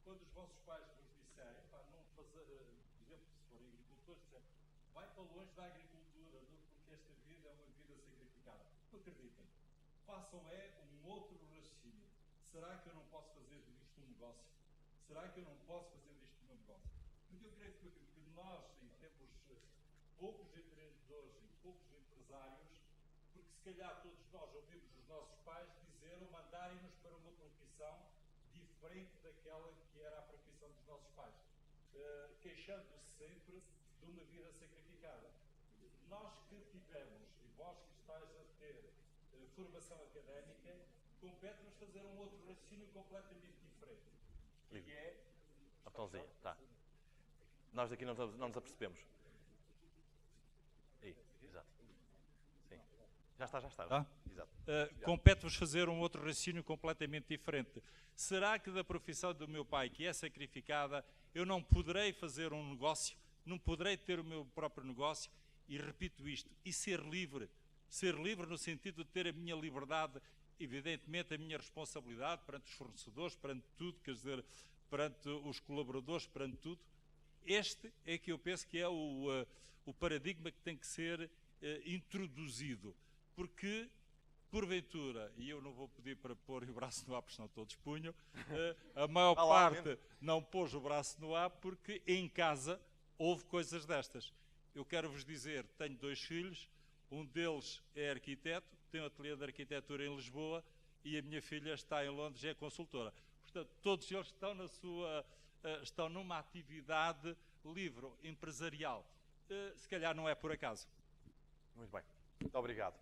Quando os vossos pais vos disserem, não fazer, por exemplo, se forem agricultores, dizem, vai para longe da agricultura, porque esta vida é uma vida sacrificada. Não acreditem. Façam um outro raciocínio. Será que eu não posso fazer disto um negócio? Será que eu não posso fazer disto um negócio? Porque eu creio que nós, em tempos poucos empreendedores e poucos empresários, porque se calhar todos nós ouvimos os nossos pais dizer ou mandarem-nos para uma profissão diferente daquela que era a profissão dos nossos pais, queixando-se sempre de uma vida sacrificada. Nós que tivemos, e vós que estáis a ter formação académica, compete-nos fazer um outro raciocínio completamente diferente. Que é... A botãozinha, tá. Nós daqui não nos apercebemos. Aí, exato. Sim. Já está. Tá? Exato. Compete-vos fazer um outro raciocínio completamente diferente. Será que da profissão do meu pai, que é sacrificada, eu não poderei fazer um negócio? Não poderei ter o meu próprio negócio? E repito isto, e ser livre. Ser livre no sentido de ter a minha liberdade, evidentemente a minha responsabilidade perante os fornecedores, perante tudo, quer dizer, perante os colaboradores, perante tudo. Este é que eu penso que é o paradigma que tem que ser introduzido, porque, porventura, e eu não vou pedir para pôr o braço no ar, porque senão todos punham, a maior parte não pôs o braço no ar porque em casa houve coisas destas. Eu quero vos dizer, tenho 2 filhos, um deles é arquiteto, tem um ateliê de arquitetura em Lisboa e a minha filha está em Londres e é consultora. Portanto, todos eles estão numa atividade livre, empresarial. Se calhar não é por acaso. Muito bem. Muito obrigado.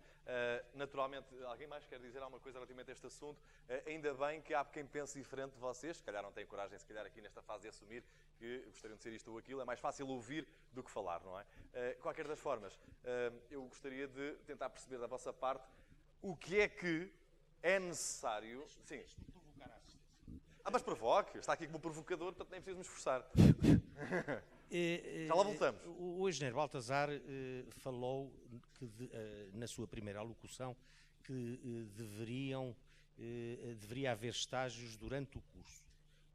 Naturalmente, alguém mais quer dizer alguma coisa relativamente a este assunto? Ainda bem que há quem pense diferente de vocês, se calhar não têm coragem, se calhar aqui nesta fase de assumir que gostariam de ser isto ou aquilo, é mais fácil ouvir do que falar, não é? Qualquer das formas, eu gostaria de tentar perceber da vossa parte o que é necessário... Sim. Mas provoque, está aqui como provocador, portanto nem preciso me esforçar. Já lá voltamos. O engenheiro Baltazar falou que, na sua primeira alocução que deveria haver estágios durante o curso.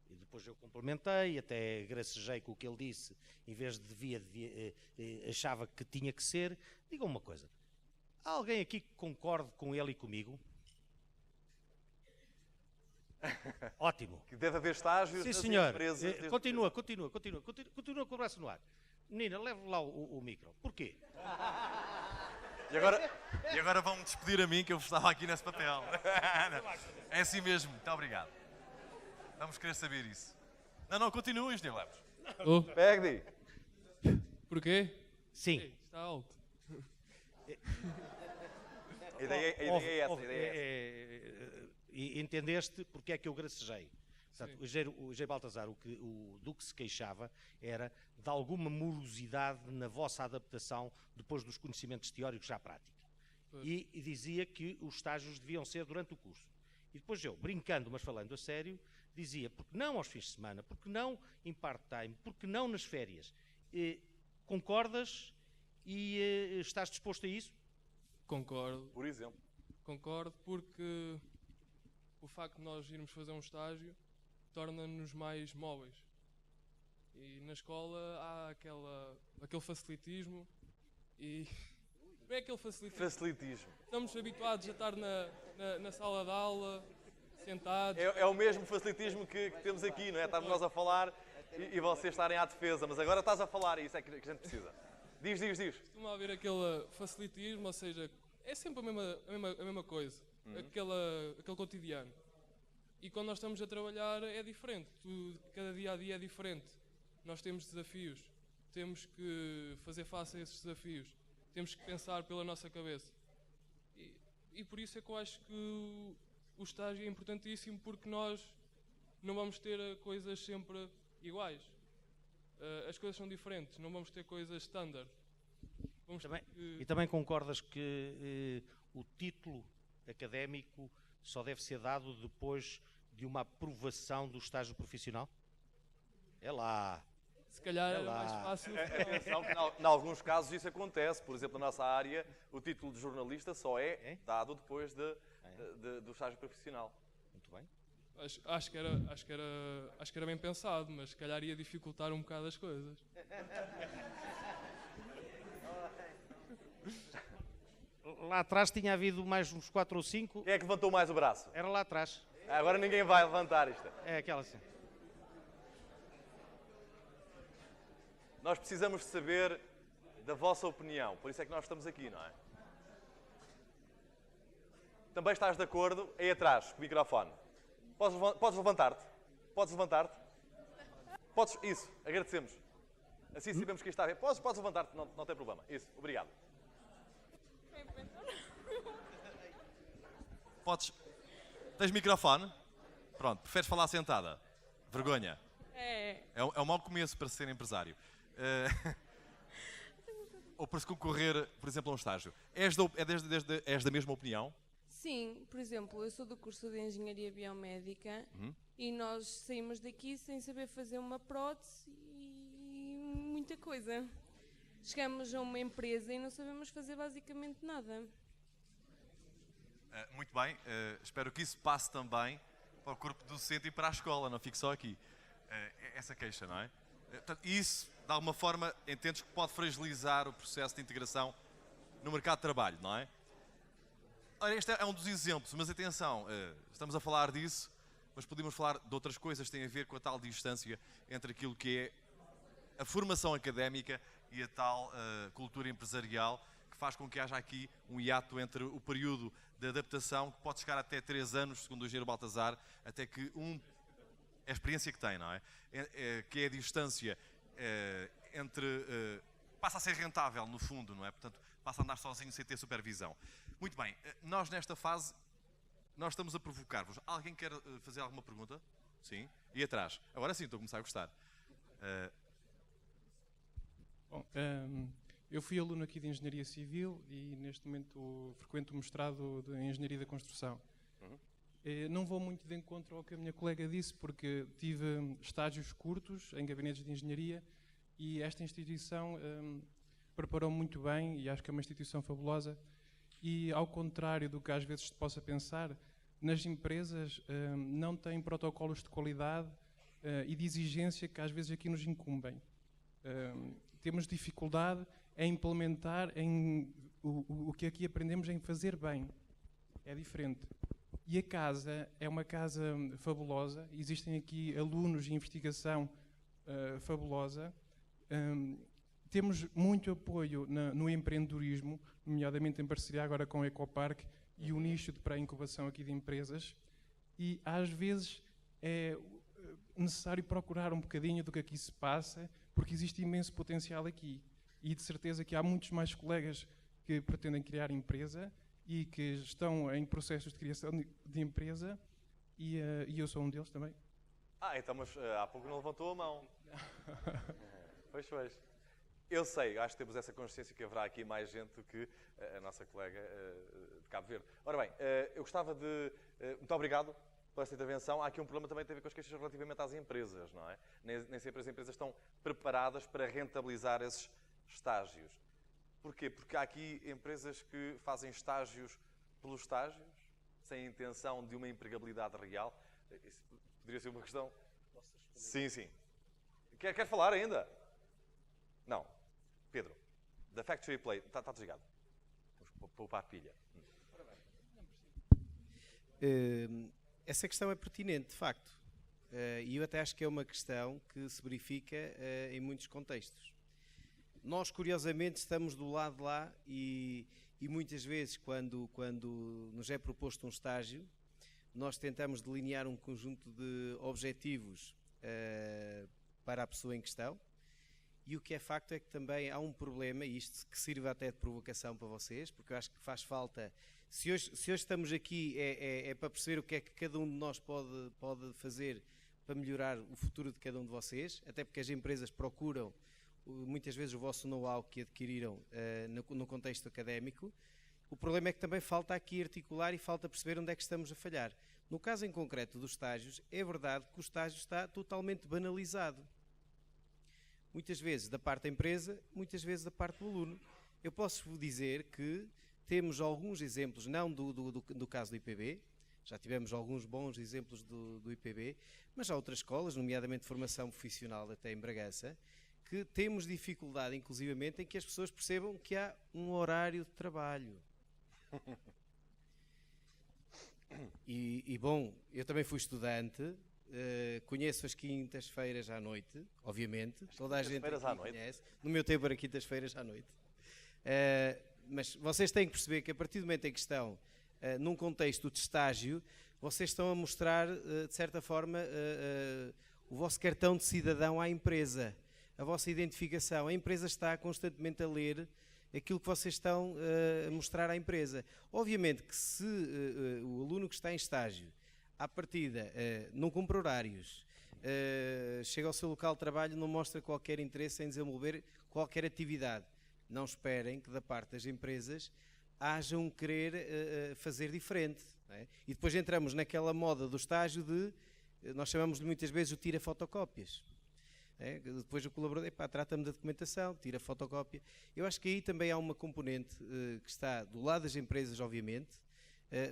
E depois eu complementei, até gracejei com o que ele disse, em vez de achava que tinha que ser. Diga uma coisa, há alguém aqui que concorde com ele e comigo? Ótimo. Que deve haver estágios nas empresas. Continua com o braço no ar. Menina, leve lá o micro. Porquê? E agora vão-me despedir a mim, que eu estava aqui nesse papel. É assim mesmo. Muito obrigado. Vamos querer saber isso. Não, continua, engenheiro Lemos. Pegue. Porquê? Sim. Ei, está alto. A ideia é essa. E entendeste porque é que eu gracejei? Portanto, o engenheiro Baltazar, do que se queixava era de alguma morosidade na vossa adaptação depois dos conhecimentos teóricos à prática. E dizia que os estágios deviam ser durante o curso. E depois eu, brincando, mas falando a sério, dizia, porque não aos fins de semana, porque não em part-time, porque não nas férias. Concordas e estás disposto a isso? Concordo. Por exemplo. Concordo porque o facto de nós irmos fazer um estágio torna-nos mais móveis. E na escola há aquele facilitismo e... Não é aquele facilitismo. Estamos habituados a estar na sala de aula, sentados. É o mesmo facilitismo que temos aqui, não é? Estamos nós a falar e vocês estarem à defesa, mas agora estás a falar e isso é que a gente precisa. Diz. Costuma haver aquele facilitismo, ou seja, é sempre a mesma coisa, aquele cotidiano. E quando nós estamos a trabalhar é diferente, cada dia a dia é diferente. Nós temos desafios, temos que fazer face a esses desafios, temos que pensar pela nossa cabeça. E por isso é que eu acho que o estágio é importantíssimo, porque nós não vamos ter coisas sempre iguais. As coisas são diferentes, não vamos ter coisas standard. E também concordas que o título académico só deve ser dado depois de uma aprovação do estágio profissional? É lá. Se calhar é mais fácil. Atenção que em alguns casos isso acontece. Por exemplo, na nossa área, o título de jornalista só é dado depois do estágio profissional. Muito bem. Acho que era bem pensado, mas se calhar ia dificultar um bocado as coisas. Lá atrás tinha havido mais uns 4 ou 5. Quem é que levantou mais o braço? Era lá atrás. Agora ninguém vai levantar isto. É aquela assim. Nós precisamos de saber da vossa opinião, por isso é que nós estamos aqui, não é? Também estás de acordo? Aí atrás, com o microfone. Podes levantar-te? Isso, agradecemos. Assim sabemos que está a ver. Podes levantar-te, não tem problema. Isso, obrigado. Tens microfone? Pronto, preferes falar sentada? Vergonha. É um mau começo para ser empresário. Ou para se concorrer, por exemplo, a um estágio. És da mesma opinião? Sim, por exemplo, eu sou do curso de Engenharia Biomédica e nós saímos daqui sem saber fazer uma prótese e muita coisa. Chegamos a uma empresa e não sabemos fazer basicamente nada. Muito bem, espero que isso passe também para o corpo docente e para a escola, não fique só aqui. Essa queixa, não é? Isso, de alguma forma, entendes que pode fragilizar o processo de integração no mercado de trabalho, não é? Ora, este é um dos exemplos, mas atenção, estamos a falar disso, mas podemos falar de outras coisas que têm a ver com a tal distância entre aquilo que é a formação académica e a tal cultura empresarial que faz com que haja aqui um hiato entre o período de adaptação, que pode chegar até 3 anos, segundo o engenheiro Baltazar, até que é a experiência que tem, não é? Que é a distância entre... passa a ser rentável, no fundo, não é? Portanto, passa a andar sozinho sem ter supervisão. Muito bem, nós nesta fase, nós estamos a provocar-vos. Alguém quer fazer alguma pergunta? Sim? E atrás? Agora sim, estou a começar a gostar. Bom, eu fui aluno aqui de Engenharia Civil e neste momento frequento o mestrado de Engenharia da Construção. Não vou muito de encontro ao que a minha colega disse, porque tive estágios curtos em gabinetes de engenharia e esta instituição preparou muito bem e acho que é uma instituição fabulosa. E ao contrário do que às vezes se possa pensar, nas empresas não têm protocolos de qualidade e de exigência que às vezes aqui nos incumbem. Temos dificuldade em implementar o que aqui aprendemos em fazer bem. É diferente. E a casa é uma casa fabulosa. Existem aqui alunos de investigação fabulosa. Temos muito apoio no empreendedorismo, nomeadamente em parceria agora com o Ecoparque e o nicho de pré-incubação aqui de empresas. E às vezes é necessário procurar um bocadinho do que aqui se passa, porque existe imenso potencial aqui. E de certeza que há muitos mais colegas que pretendem criar empresa e que estão em processos de criação de empresa e eu sou um deles também. Então, mas há pouco não levantou a mão. Pois. Eu sei, acho que temos essa consciência que haverá aqui mais gente do que a nossa colega de Cabo Verde. Ora bem, eu gostava de... muito obrigado pela esta intervenção. Há aqui um problema também que tem a ver com as queixas relativamente às empresas, não é? Nem sempre as empresas estão preparadas para rentabilizar esses estágios. Porquê? Porque há aqui empresas que fazem estágios pelos estágios, sem a intenção de uma empregabilidade real. Isso poderia ser uma questão? Sim. Quer falar ainda? Não. Pedro, da Factory Plate, está desligado. Vamos poupar a pilha. Essa questão é pertinente, de facto. E eu até acho que é uma questão que se verifica em muitos contextos. Nós, curiosamente, estamos do lado de lá e muitas vezes, quando nos é proposto um estágio, nós tentamos delinear um conjunto de objetivos para a pessoa em questão. E o que é facto é que também há um problema, e isto que sirva até de provocação para vocês, porque eu acho que faz falta... Se hoje estamos aqui é para perceber o que é que cada um de nós pode fazer para melhorar o futuro de cada um de vocês, até porque as empresas procuram muitas vezes o vosso know-how que adquiriram no contexto académico. O problema é que também falta aqui articular e falta perceber onde é que estamos a falhar. No caso em concreto dos estágios, é verdade que o estágio está totalmente banalizado. Muitas vezes da parte da empresa, muitas vezes da parte do aluno. Eu posso dizer que temos alguns exemplos, não do caso do IPB, já tivemos alguns bons exemplos do IPB, mas há outras escolas, nomeadamente de formação profissional até em Bragança, que temos dificuldade, inclusivamente, em que as pessoas percebam que há um horário de trabalho. Bom, eu também fui estudante, conheço as quintas-feiras à noite, obviamente. Toda a gente aqui conhece. No meu tempo era quintas-feiras à noite. Mas vocês têm que perceber que a partir do momento em que estão num contexto de estágio, vocês estão a mostrar, de certa forma, o vosso cartão de cidadão à empresa, a vossa identificação. A empresa está constantemente a ler aquilo que vocês estão a mostrar à empresa. Obviamente que se o aluno que está em estágio, à partida, não cumpre horários, chega ao seu local de trabalho, não mostra qualquer interesse em desenvolver qualquer atividade, não esperem que da parte das empresas haja um querer fazer diferente. Não é? E depois entramos naquela moda do estágio nós chamamos-lhe muitas vezes o tira fotocópias. Depois o colaborador, trata-me da documentação, tira fotocópia. Eu acho que aí também há uma componente que está do lado das empresas, obviamente,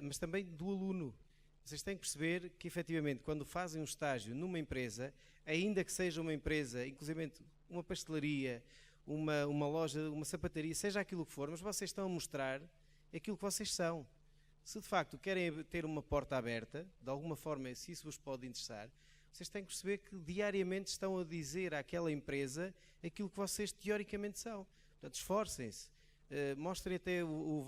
mas também do aluno. Vocês têm que perceber que, efetivamente, quando fazem um estágio numa empresa, ainda que seja uma empresa, inclusive uma pastelaria, uma loja, uma sapataria, seja aquilo que for, mas vocês estão a mostrar aquilo que vocês são. Se de facto querem ter uma porta aberta, de alguma forma, se isso vos pode interessar, Vocês têm que perceber que diariamente estão a dizer àquela empresa aquilo que vocês teoricamente são. Portanto, esforcem-se, mostrem até o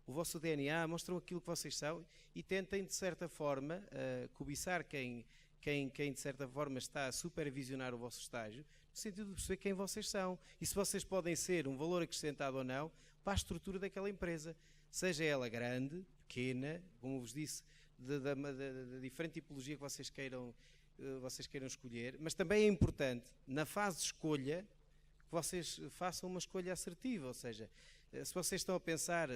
vosso DNA, mostrem aquilo que vocês são e tentem, de certa forma, cobiçar quem de certa forma está a supervisionar o vosso estágio, no sentido de perceber quem vocês são e se vocês podem ser um valor acrescentado ou não para a estrutura daquela empresa, seja ela grande, pequena, como vos disse, da diferente tipologia que vocês queiram escolher, mas também é importante, na fase de escolha, que vocês façam uma escolha assertiva, ou seja, se vocês estão a pensar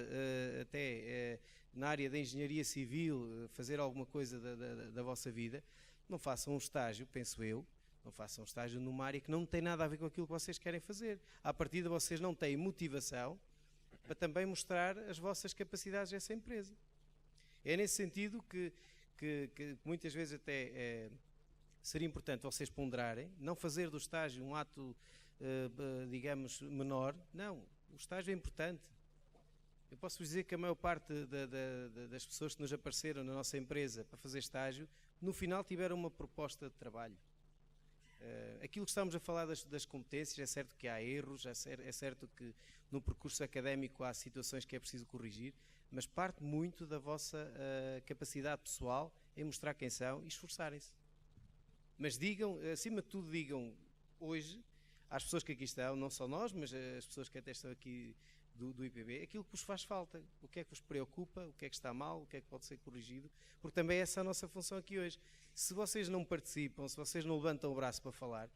na área da engenharia civil, fazer alguma coisa da vossa vida, não façam um estágio, penso eu, não façam um estágio numa área que não tem nada a ver com aquilo que vocês querem fazer. À partida vocês não têm motivação para também mostrar as vossas capacidades a essa empresa. É nesse sentido que muitas vezes até seria importante vocês ponderarem, não fazer do estágio um ato, digamos, menor. Não, o estágio é importante. Eu posso vos dizer que a maior parte das pessoas que nos apareceram na nossa empresa para fazer estágio, no final tiveram uma proposta de trabalho. Aquilo que estamos a falar das competências, é certo que há erros, é certo que no percurso académico há situações que é preciso corrigir, mas parte muito da vossa capacidade pessoal em mostrar quem são e esforçarem-se. Mas digam, acima de tudo, digam hoje às pessoas que aqui estão, não só nós, mas as pessoas que até estão aqui do IPB, aquilo que vos faz falta, o que é que vos preocupa, o que é que está mal, o que é que pode ser corrigido, porque também essa é a nossa função aqui hoje. Se vocês não participam, se vocês não levantam o braço para falar,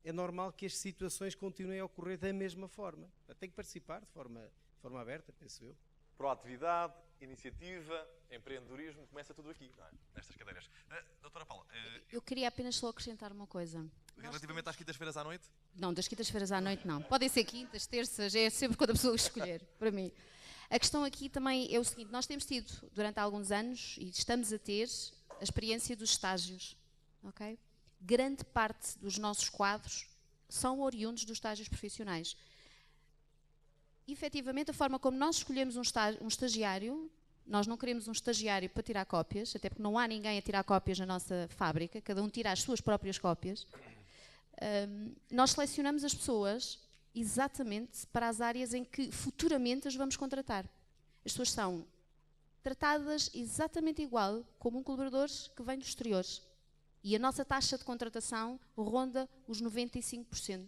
é normal que as situações continuem a ocorrer da mesma forma. Tem que participar de forma aberta, penso eu. Proatividade, iniciativa, empreendedorismo, começa tudo aqui, não é? Nestas cadeiras. Doutora Paula... Eu queria apenas só acrescentar uma coisa. Relativamente às quintas-feiras à noite? Não, das quintas-feiras à noite não. Podem ser quintas, terças, é sempre quando a pessoa escolher, para mim. A questão aqui também é o seguinte, nós temos tido, durante alguns anos, e estamos a ter, a experiência dos estágios, ok? Grande parte dos nossos quadros são oriundos dos estágios profissionais. Efetivamente, a forma como nós escolhemos um estagiário, nós não queremos um estagiário para tirar cópias, até porque não há ninguém a tirar cópias na nossa fábrica, cada um tira as suas próprias cópias. Nós selecionamos as pessoas exatamente para as áreas em que futuramente as vamos contratar. As pessoas são tratadas exatamente igual como um colaborador que vem dos exteriores. E a nossa taxa de contratação ronda os 95%.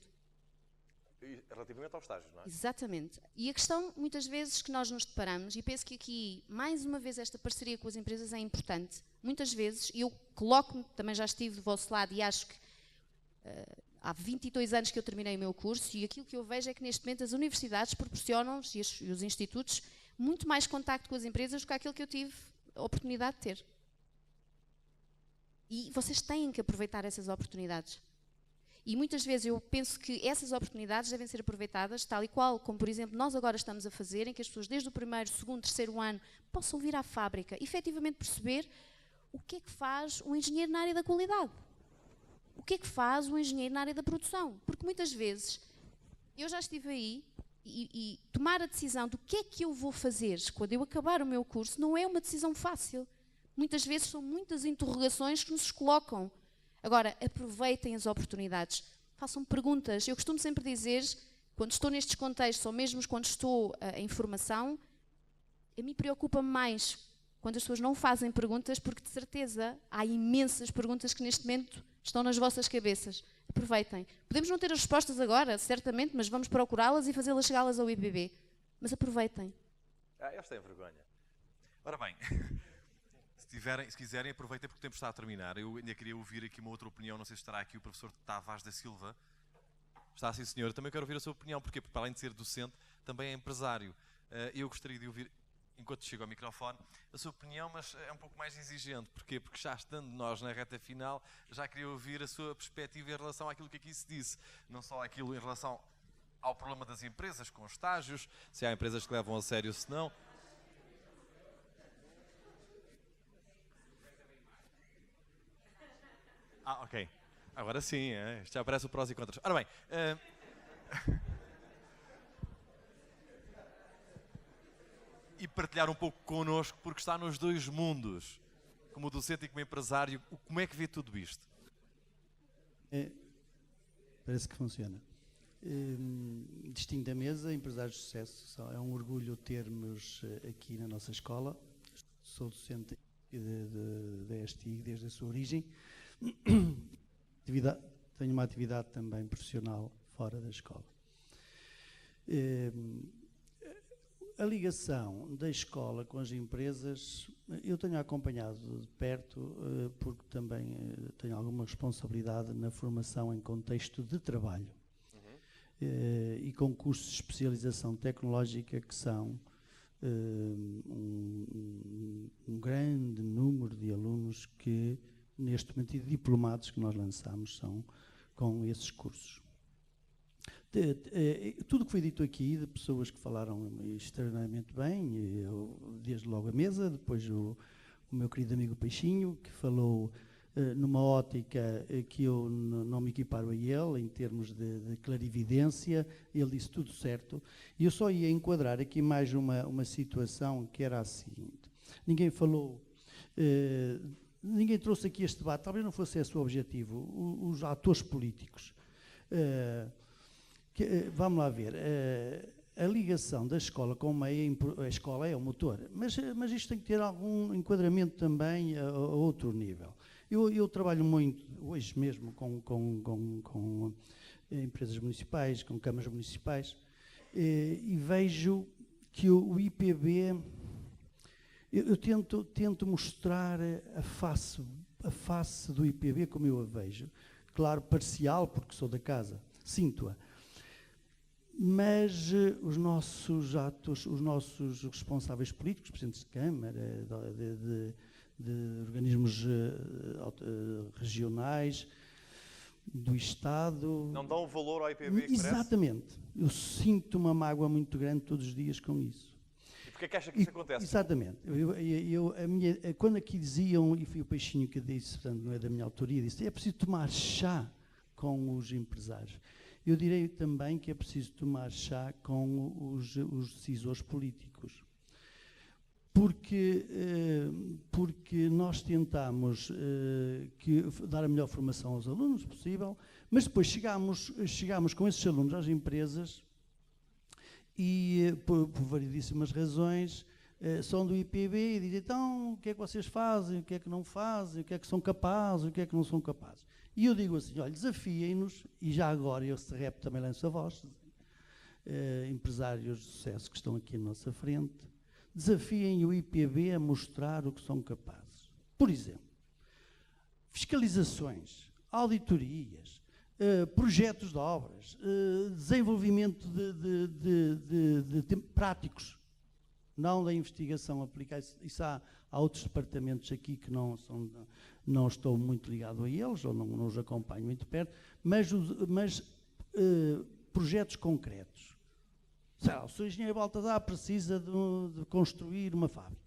Relativamente ao estágio, não é? Exatamente. E a questão, muitas vezes, que nós nos deparamos, e penso que aqui, mais uma vez, esta parceria com as empresas é importante. Muitas vezes, e eu coloco-me, também já estive do vosso lado, e acho que há 22 anos que eu terminei o meu curso, e aquilo que eu vejo é que, neste momento, as universidades proporcionam-nos, e os institutos, muito mais contacto com as empresas do que aquilo que eu tive a oportunidade de ter. E vocês têm que aproveitar essas oportunidades. E muitas vezes eu penso que essas oportunidades devem ser aproveitadas, tal e qual como, por exemplo, nós agora estamos a fazer, em que as pessoas desde o primeiro, segundo, terceiro ano possam vir à fábrica e efetivamente perceber o que é que faz um engenheiro na área da qualidade. O que é que faz um engenheiro na área da produção. Porque muitas vezes eu já estive aí e tomar a decisão do que é que eu vou fazer quando eu acabar o meu curso não é uma decisão fácil. Muitas vezes são muitas interrogações que nos colocam. Agora, aproveitem as oportunidades, façam perguntas. Eu costumo sempre dizer, quando estou nestes contextos, ou mesmo quando estou em formação, a mim preocupa-me mais quando as pessoas não fazem perguntas, porque de certeza há imensas perguntas que neste momento estão nas vossas cabeças. Aproveitem. Podemos não ter as respostas agora, certamente, mas vamos procurá-las e fazê-las chegá-las ao IPB. Mas aproveitem. Eles têm vergonha. Ora bem... Se quiserem, aproveitem porque o tempo está a terminar. Eu ainda queria ouvir aqui uma outra opinião, não sei se estará aqui o professor Tavares da Silva. Está sim, senhor. Eu também quero ouvir a sua opinião, porque para além de ser docente, também é empresário. Eu gostaria de ouvir, enquanto chego ao microfone, a sua opinião, mas é um pouco mais exigente. Porquê? Porque já estando nós na reta final, já queria ouvir a sua perspectiva em relação àquilo que aqui se disse. Não só aquilo em relação ao problema das empresas com estágios, se há empresas que levam a sério, se não... Ok. Agora sim, isto já aparece o prós e contras. Ora bem, e partilhar um pouco connosco, porque está nos dois mundos. como docente e como empresário, como é que vê tudo isto? Parece que funciona. Distinto da mesa, empresários de sucesso, é um orgulho termos aqui na nossa escola. Sou docente da ESTI desde a sua origem. Tenho uma atividade também profissional fora da escola. A ligação da escola com as empresas, eu tenho acompanhado de perto, porque também tenho alguma responsabilidade na formação em contexto de trabalho. E com cursos de especialização tecnológica que são um grande número de alunos que, neste momento, e diplomados que nós lançamos são com esses cursos. Tudo o que foi dito aqui, de pessoas que falaram extremamente bem, desde logo a mesa, depois o meu querido amigo Peixinho, que falou numa ótica que eu não me equiparo a ele, em termos de clarividência, ele disse tudo certo. E eu só ia enquadrar aqui mais uma situação que era a seguinte. Ninguém falou, ninguém trouxe aqui este debate, talvez não fosse esse o objetivo, os atores políticos. Vamos lá ver, a ligação da escola com o meio, a escola é o motor, mas isto tem que ter algum enquadramento também a outro nível. Eu trabalho muito, hoje mesmo, com empresas municipais, com câmaras municipais, e vejo que o IPB, eu tento mostrar a face do IPB como eu a vejo, claro, parcial, porque sou da casa, sinto-a. Mas os nossos atos, os nossos responsáveis políticos, presidentes de Câmara, de organismos regionais, do Estado... Não dão valor ao IPB que exatamente. Eu sinto uma mágoa muito grande todos os dias com isso. E porquê é que acha que isso acontece? Exatamente. Quando aqui diziam, e foi o Peixinho que disse, portanto não é da minha autoria, disse, é preciso tomar chá com os empresários. Eu direi também que é preciso tomar chá com os decisores políticos. Porque nós tentamos dar a melhor formação aos alunos possível, mas depois chegamos com esses alunos às empresas e, por variedíssimas razões, são do IPB e dizem, então, o que é que vocês fazem, o que é que não fazem, o que é que são capazes, o que é que não são capazes. E eu digo assim, olha, desafiem-nos, e já agora eu se rap também lanço a voz, empresários de sucesso que estão aqui à nossa frente, desafiem o IPB a mostrar o que são capazes. Por exemplo, fiscalizações, auditorias, projetos de obras, desenvolvimento de práticos, não da investigação aplicada. Isso há outros departamentos aqui que não estou muito ligado a eles, ou não os acompanho muito perto, mas projetos concretos. O Sr. Engenheiro Baltazar precisa de construir uma fábrica.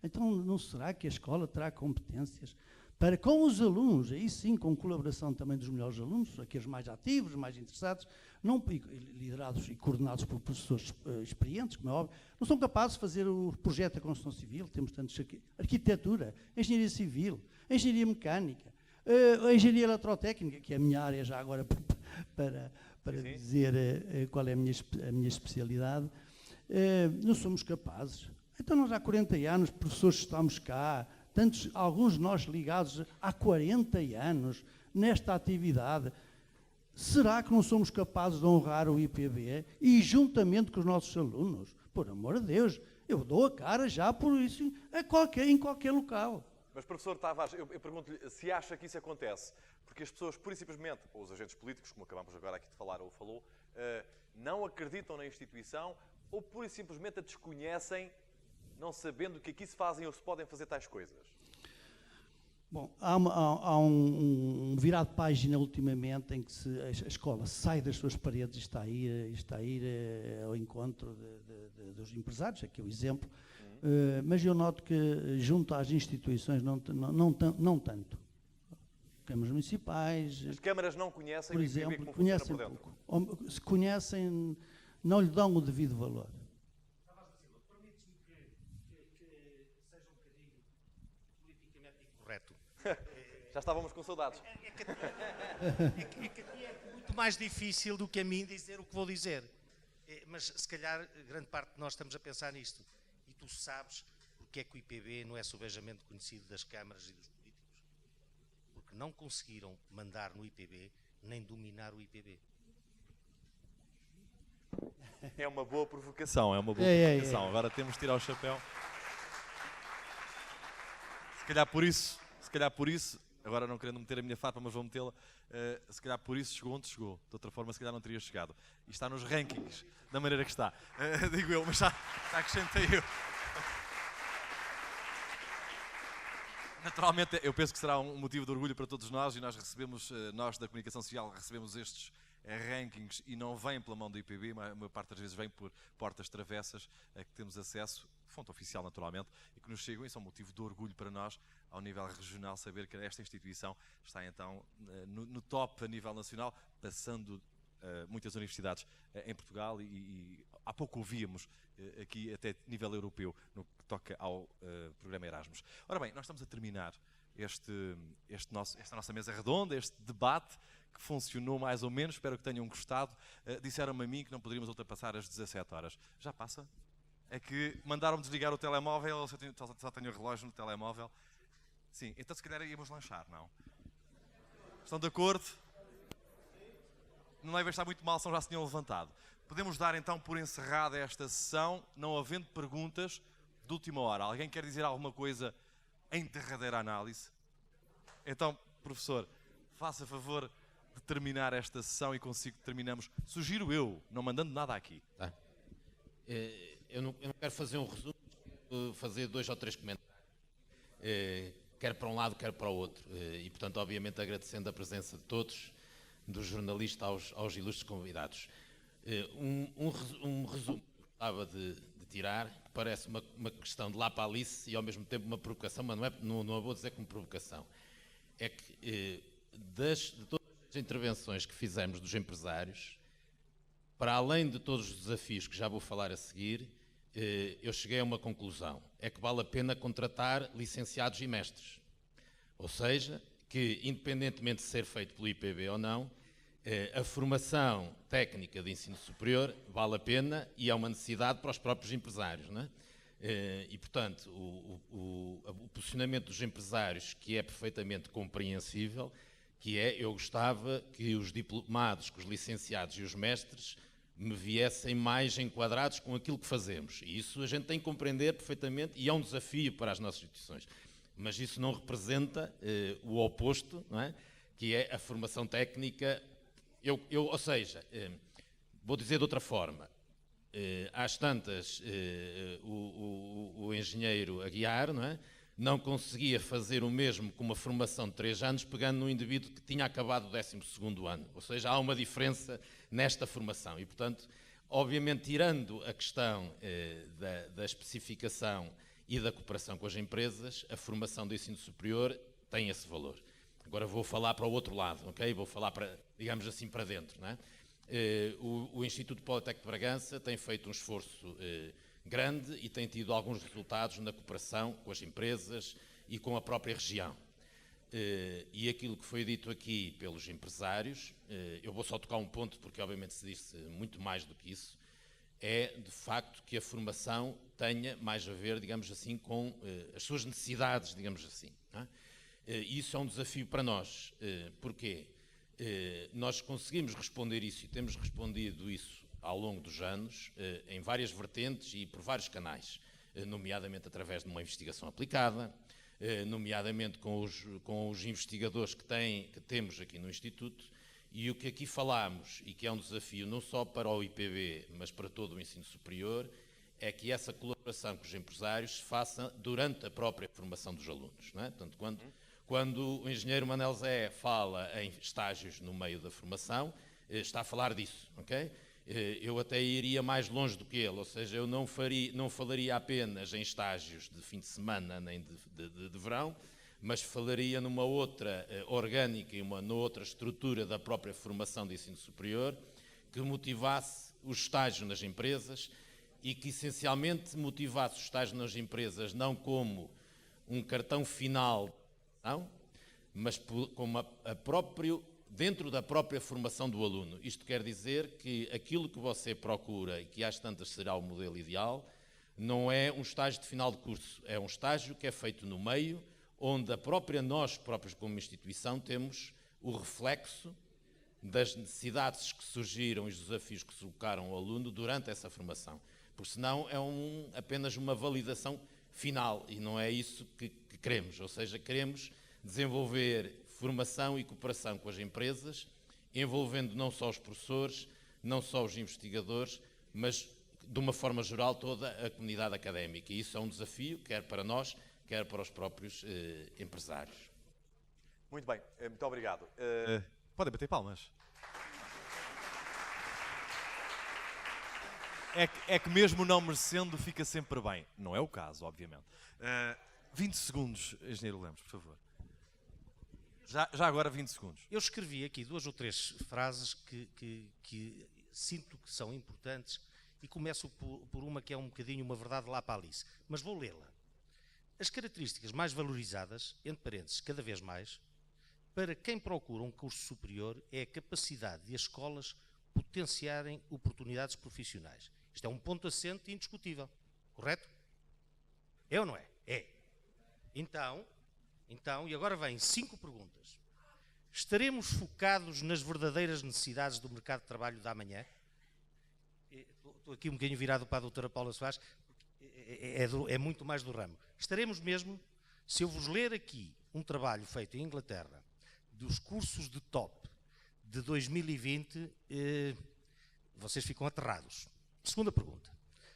Então, não será que a escola terá competências para, com os alunos, aí sim, com colaboração também dos melhores alunos, aqueles mais ativos, mais interessados, liderados e coordenados por professores experientes, como é óbvio, não são capazes de fazer o projeto da construção civil, temos tantos aqui, arquitetura, engenharia civil, engenharia mecânica, a engenharia eletrotécnica, que é a minha área já agora para dizer qual é a minha especialidade, não somos capazes. Então nós há 40 anos, professores, estamos cá, alguns de nós ligados há 40 anos nesta atividade. Será que não somos capazes de honrar o IPB e juntamente com os nossos alunos? Por amor de Deus, eu dou a cara já por isso em qualquer local. Mas, professor Tavares, eu pergunto-lhe se acha que isso acontece, porque as pessoas, pura e simplesmente, ou os agentes políticos, como acabamos agora aqui de falar ou falou, não acreditam na instituição ou pura e simplesmente a desconhecem, não sabendo que aqui se fazem ou se podem fazer tais coisas? Bom, há um virar de página ultimamente em que a escola sai das suas paredes e está a ir ao encontro dos empresários, aqui é o exemplo, mas eu noto que junto às instituições não tanto. Câmaras municipais... As câmaras não conhecem por exemplo, como conhecem por dentro. Pouco. Se conhecem, não lhe dão o devido valor. Permite-me que seja um bocadinho politicamente Já estávamos com saudades. É que aqui é muito mais difícil do que a mim dizer o que vou dizer. Mas se calhar grande parte de nós estamos a pensar nisto. E tu sabes porque é que o IPB não é subejamente conhecido das câmaras e dos políticos? Porque não conseguiram mandar no IPB nem dominar o IPB. É uma boa provocação, é uma boa provocação. Agora temos de tirar o chapéu. Se calhar por isso, agora não querendo meter a minha farpa, mas vou metê-la, se calhar por isso chegou onde chegou. De outra forma, se calhar não teria chegado. E está nos rankings, da maneira que está. Digo eu, mas já acrescentei eu. Naturalmente, eu penso que será um motivo de orgulho para todos nós e nós recebemos, nós da comunicação social, recebemos estes rankings e não vêm pela mão do IPB, mas a maior parte das vezes vem por portas travessas a que temos acesso, fonte oficial naturalmente, e que nos chegam e são motivo de orgulho para nós, ao nível regional, saber que esta instituição está então no top a nível nacional, passando muitas universidades em Portugal e há pouco ouvíamos aqui até nível europeu no que toca ao programa Erasmus. Ora bem, nós estamos a terminar esta nossa mesa redonda, este debate que funcionou mais ou menos, espero que tenham gostado. Disseram-me a mim que não poderíamos ultrapassar as 17 horas. Já passa? É que mandaram-me desligar o telemóvel, só tenho o relógio no telemóvel. Sim, então se calhar íamos lanchar, não? Estão de acordo? Não devem estar muito mal, são já se tinham levantado. Podemos dar então por encerrada esta sessão, não havendo perguntas de última hora. Alguém quer dizer alguma coisa em derradeira análise? Então, professor, faça favor de terminar esta sessão e consigo que terminamos. Sugiro eu, não mandando nada aqui. Tá. Eu não quero fazer um resumo, fazer 2 ou 3 comentários. Quer para um lado, quer para o outro. E, portanto, obviamente agradecendo a presença de todos, do jornalista aos ilustres convidados. Um resumo que gostava de tirar, que parece uma questão de lá para Alice e ao mesmo tempo uma provocação, mas não vou dizer como provocação. É que de todas as intervenções que fizemos dos empresários, para além de todos os desafios que já vou falar a seguir, eu cheguei a uma conclusão. É que vale a pena contratar licenciados e mestres. Ou seja, que independentemente de ser feito pelo IPB ou não, a formação técnica de ensino superior vale a pena e é uma necessidade para os próprios empresários, não é? E, portanto, o posicionamento dos empresários, que é perfeitamente compreensível, que é, eu gostava que os diplomados, que os licenciados e os mestres me viessem mais enquadrados com aquilo que fazemos. E isso a gente tem que compreender perfeitamente e é um desafio para as nossas instituições. Mas isso não representa o oposto, não é? Que é a formação técnica. Ou seja, vou dizer de outra forma, às tantas, o engenheiro Aguiar, não é? Não conseguia fazer o mesmo com uma formação de 3 anos, pegando num indivíduo que tinha acabado o 12º ano. Ou seja, há uma diferença nesta formação. E, portanto, obviamente, tirando a questão da especificação e da cooperação com as empresas, a formação do ensino superior tem esse valor. Agora vou falar para o outro lado, ok? Vou falar, digamos assim, para dentro, não é? O Instituto Politécnico de Bragança tem feito um esforço grande e tem tido alguns resultados na cooperação com as empresas e com a própria região. E aquilo que foi dito aqui pelos empresários, eu vou só tocar um ponto porque obviamente se disse muito mais do que isso, é de facto que a formação tenha mais a ver, digamos assim, com as suas necessidades, digamos assim, não é? Isso é um desafio para nós. Porquê? Nós conseguimos responder isso e temos respondido isso ao longo dos anos, em várias vertentes e por vários canais, nomeadamente através de uma investigação aplicada, nomeadamente com os investigadores que temos aqui no Instituto, e o que aqui falámos, e que é um desafio não só para o IPB, mas para todo o ensino superior, é que essa colaboração com os empresários se faça durante a própria formação dos alunos, não é? Portanto, quando o engenheiro Manel Zé fala em estágios no meio da formação, está a falar disso, ok? Eu até iria mais longe do que ele, ou seja, eu não falaria apenas em estágios de fim de semana nem de verão, mas falaria numa outra orgânica e numa outra estrutura da própria formação de ensino superior que motivasse o estágio nas empresas e que essencialmente motivasse o estágio nas empresas não como um cartão final, não, mas dentro da própria formação do aluno. Isto quer dizer que aquilo que você procura, e que às tantas será o modelo ideal, não é um estágio de final de curso, é um estágio que é feito no meio, onde nós próprios como instituição temos o reflexo das necessidades que surgiram e os desafios que se colocaram ao aluno durante essa formação. Porque senão é apenas uma validação final e não é isso que queremos. Ou seja, queremos desenvolver formação e cooperação com as empresas, envolvendo não só os professores, não só os investigadores, mas de uma forma geral toda a comunidade académica. E isso é um desafio, quer para nós, quer para os próprios empresários. Muito bem, muito obrigado. Podem bater palmas. É que mesmo não merecendo fica sempre bem. Não é o caso, obviamente. 20 segundos, Engenheiro Lemos, por favor. Já agora 20 segundos. Eu escrevi aqui 2 ou 3 frases que sinto que são importantes e começo por uma que é um bocadinho uma verdade lá para Alice, mas vou lê-la. As características mais valorizadas, entre parênteses, cada vez mais, para quem procura um curso superior é a capacidade de as escolas potenciarem oportunidades profissionais. Isto é um ponto assente indiscutível, correto? É ou não é? É. Então, e agora vêm 5 perguntas. Estaremos focados nas verdadeiras necessidades do mercado de trabalho da amanhã? Estou aqui um bocadinho virado para a doutora Paula Soares, é muito mais do ramo. Estaremos mesmo, se eu vos ler aqui um trabalho feito em Inglaterra, dos cursos de top de 2020, vocês ficam aterrados. Segunda pergunta.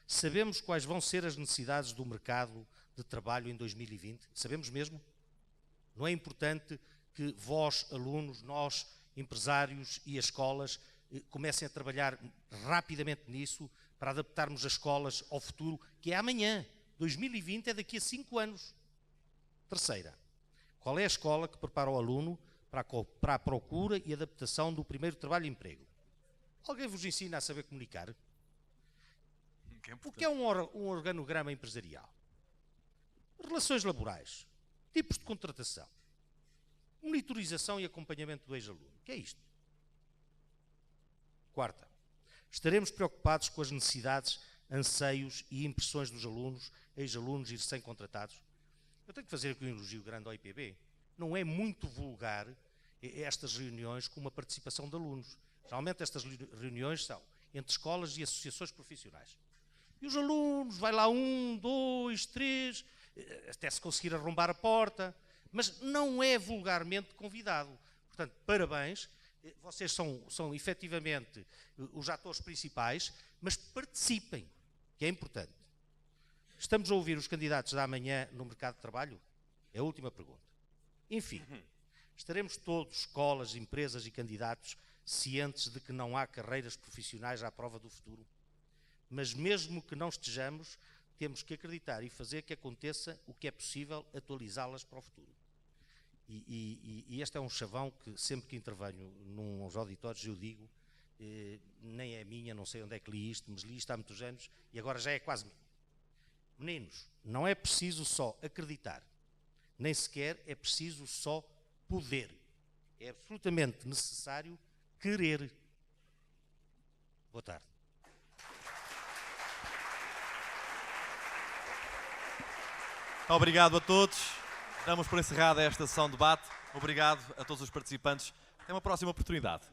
Sabemos quais vão ser as necessidades do mercado de trabalho em 2020? Sabemos mesmo? Não é importante que vós, alunos, nós, empresários e as escolas comecem a trabalhar rapidamente nisso para adaptarmos as escolas ao futuro, que é amanhã. 2020 é daqui a 5 anos. Terceira, qual é a escola que prepara o aluno para a procura e adaptação do primeiro trabalho e emprego? Alguém vos ensina a saber comunicar? O que é um organograma empresarial? Relações laborais, tipos de contratação, monitorização e acompanhamento do ex-aluno. O que é isto? Quarta, estaremos preocupados com as necessidades, anseios e impressões dos alunos, ex-alunos e recém-contratados? Eu tenho que fazer aqui um elogio grande ao IPB. Não é muito vulgar estas reuniões com uma participação de alunos. Geralmente estas reuniões são entre escolas e associações profissionais. E os alunos, vai lá 1, 2, 3, até se conseguir arrombar a porta, mas não é vulgarmente convidado. Portanto, parabéns, vocês são efetivamente os atores principais, mas participem, que é importante. Estamos a ouvir os candidatos da amanhã no mercado de trabalho? É a última pergunta. Enfim, estaremos todos, escolas, empresas e candidatos, cientes de que não há carreiras profissionais à prova do futuro? Mas mesmo que não estejamos, temos que acreditar e fazer que aconteça o que é possível, atualizá-las para o futuro. E este é um chavão que sempre que intervenho nos auditórios eu digo, nem é minha, não sei onde é que li isto, mas li isto há muitos anos e agora já é quase minha. Meninos, não é preciso só acreditar, nem sequer é preciso só poder. É absolutamente necessário querer. Boa tarde. Obrigado a todos. Damos por encerrada esta sessão de debate. Obrigado a todos os participantes. Até uma próxima oportunidade.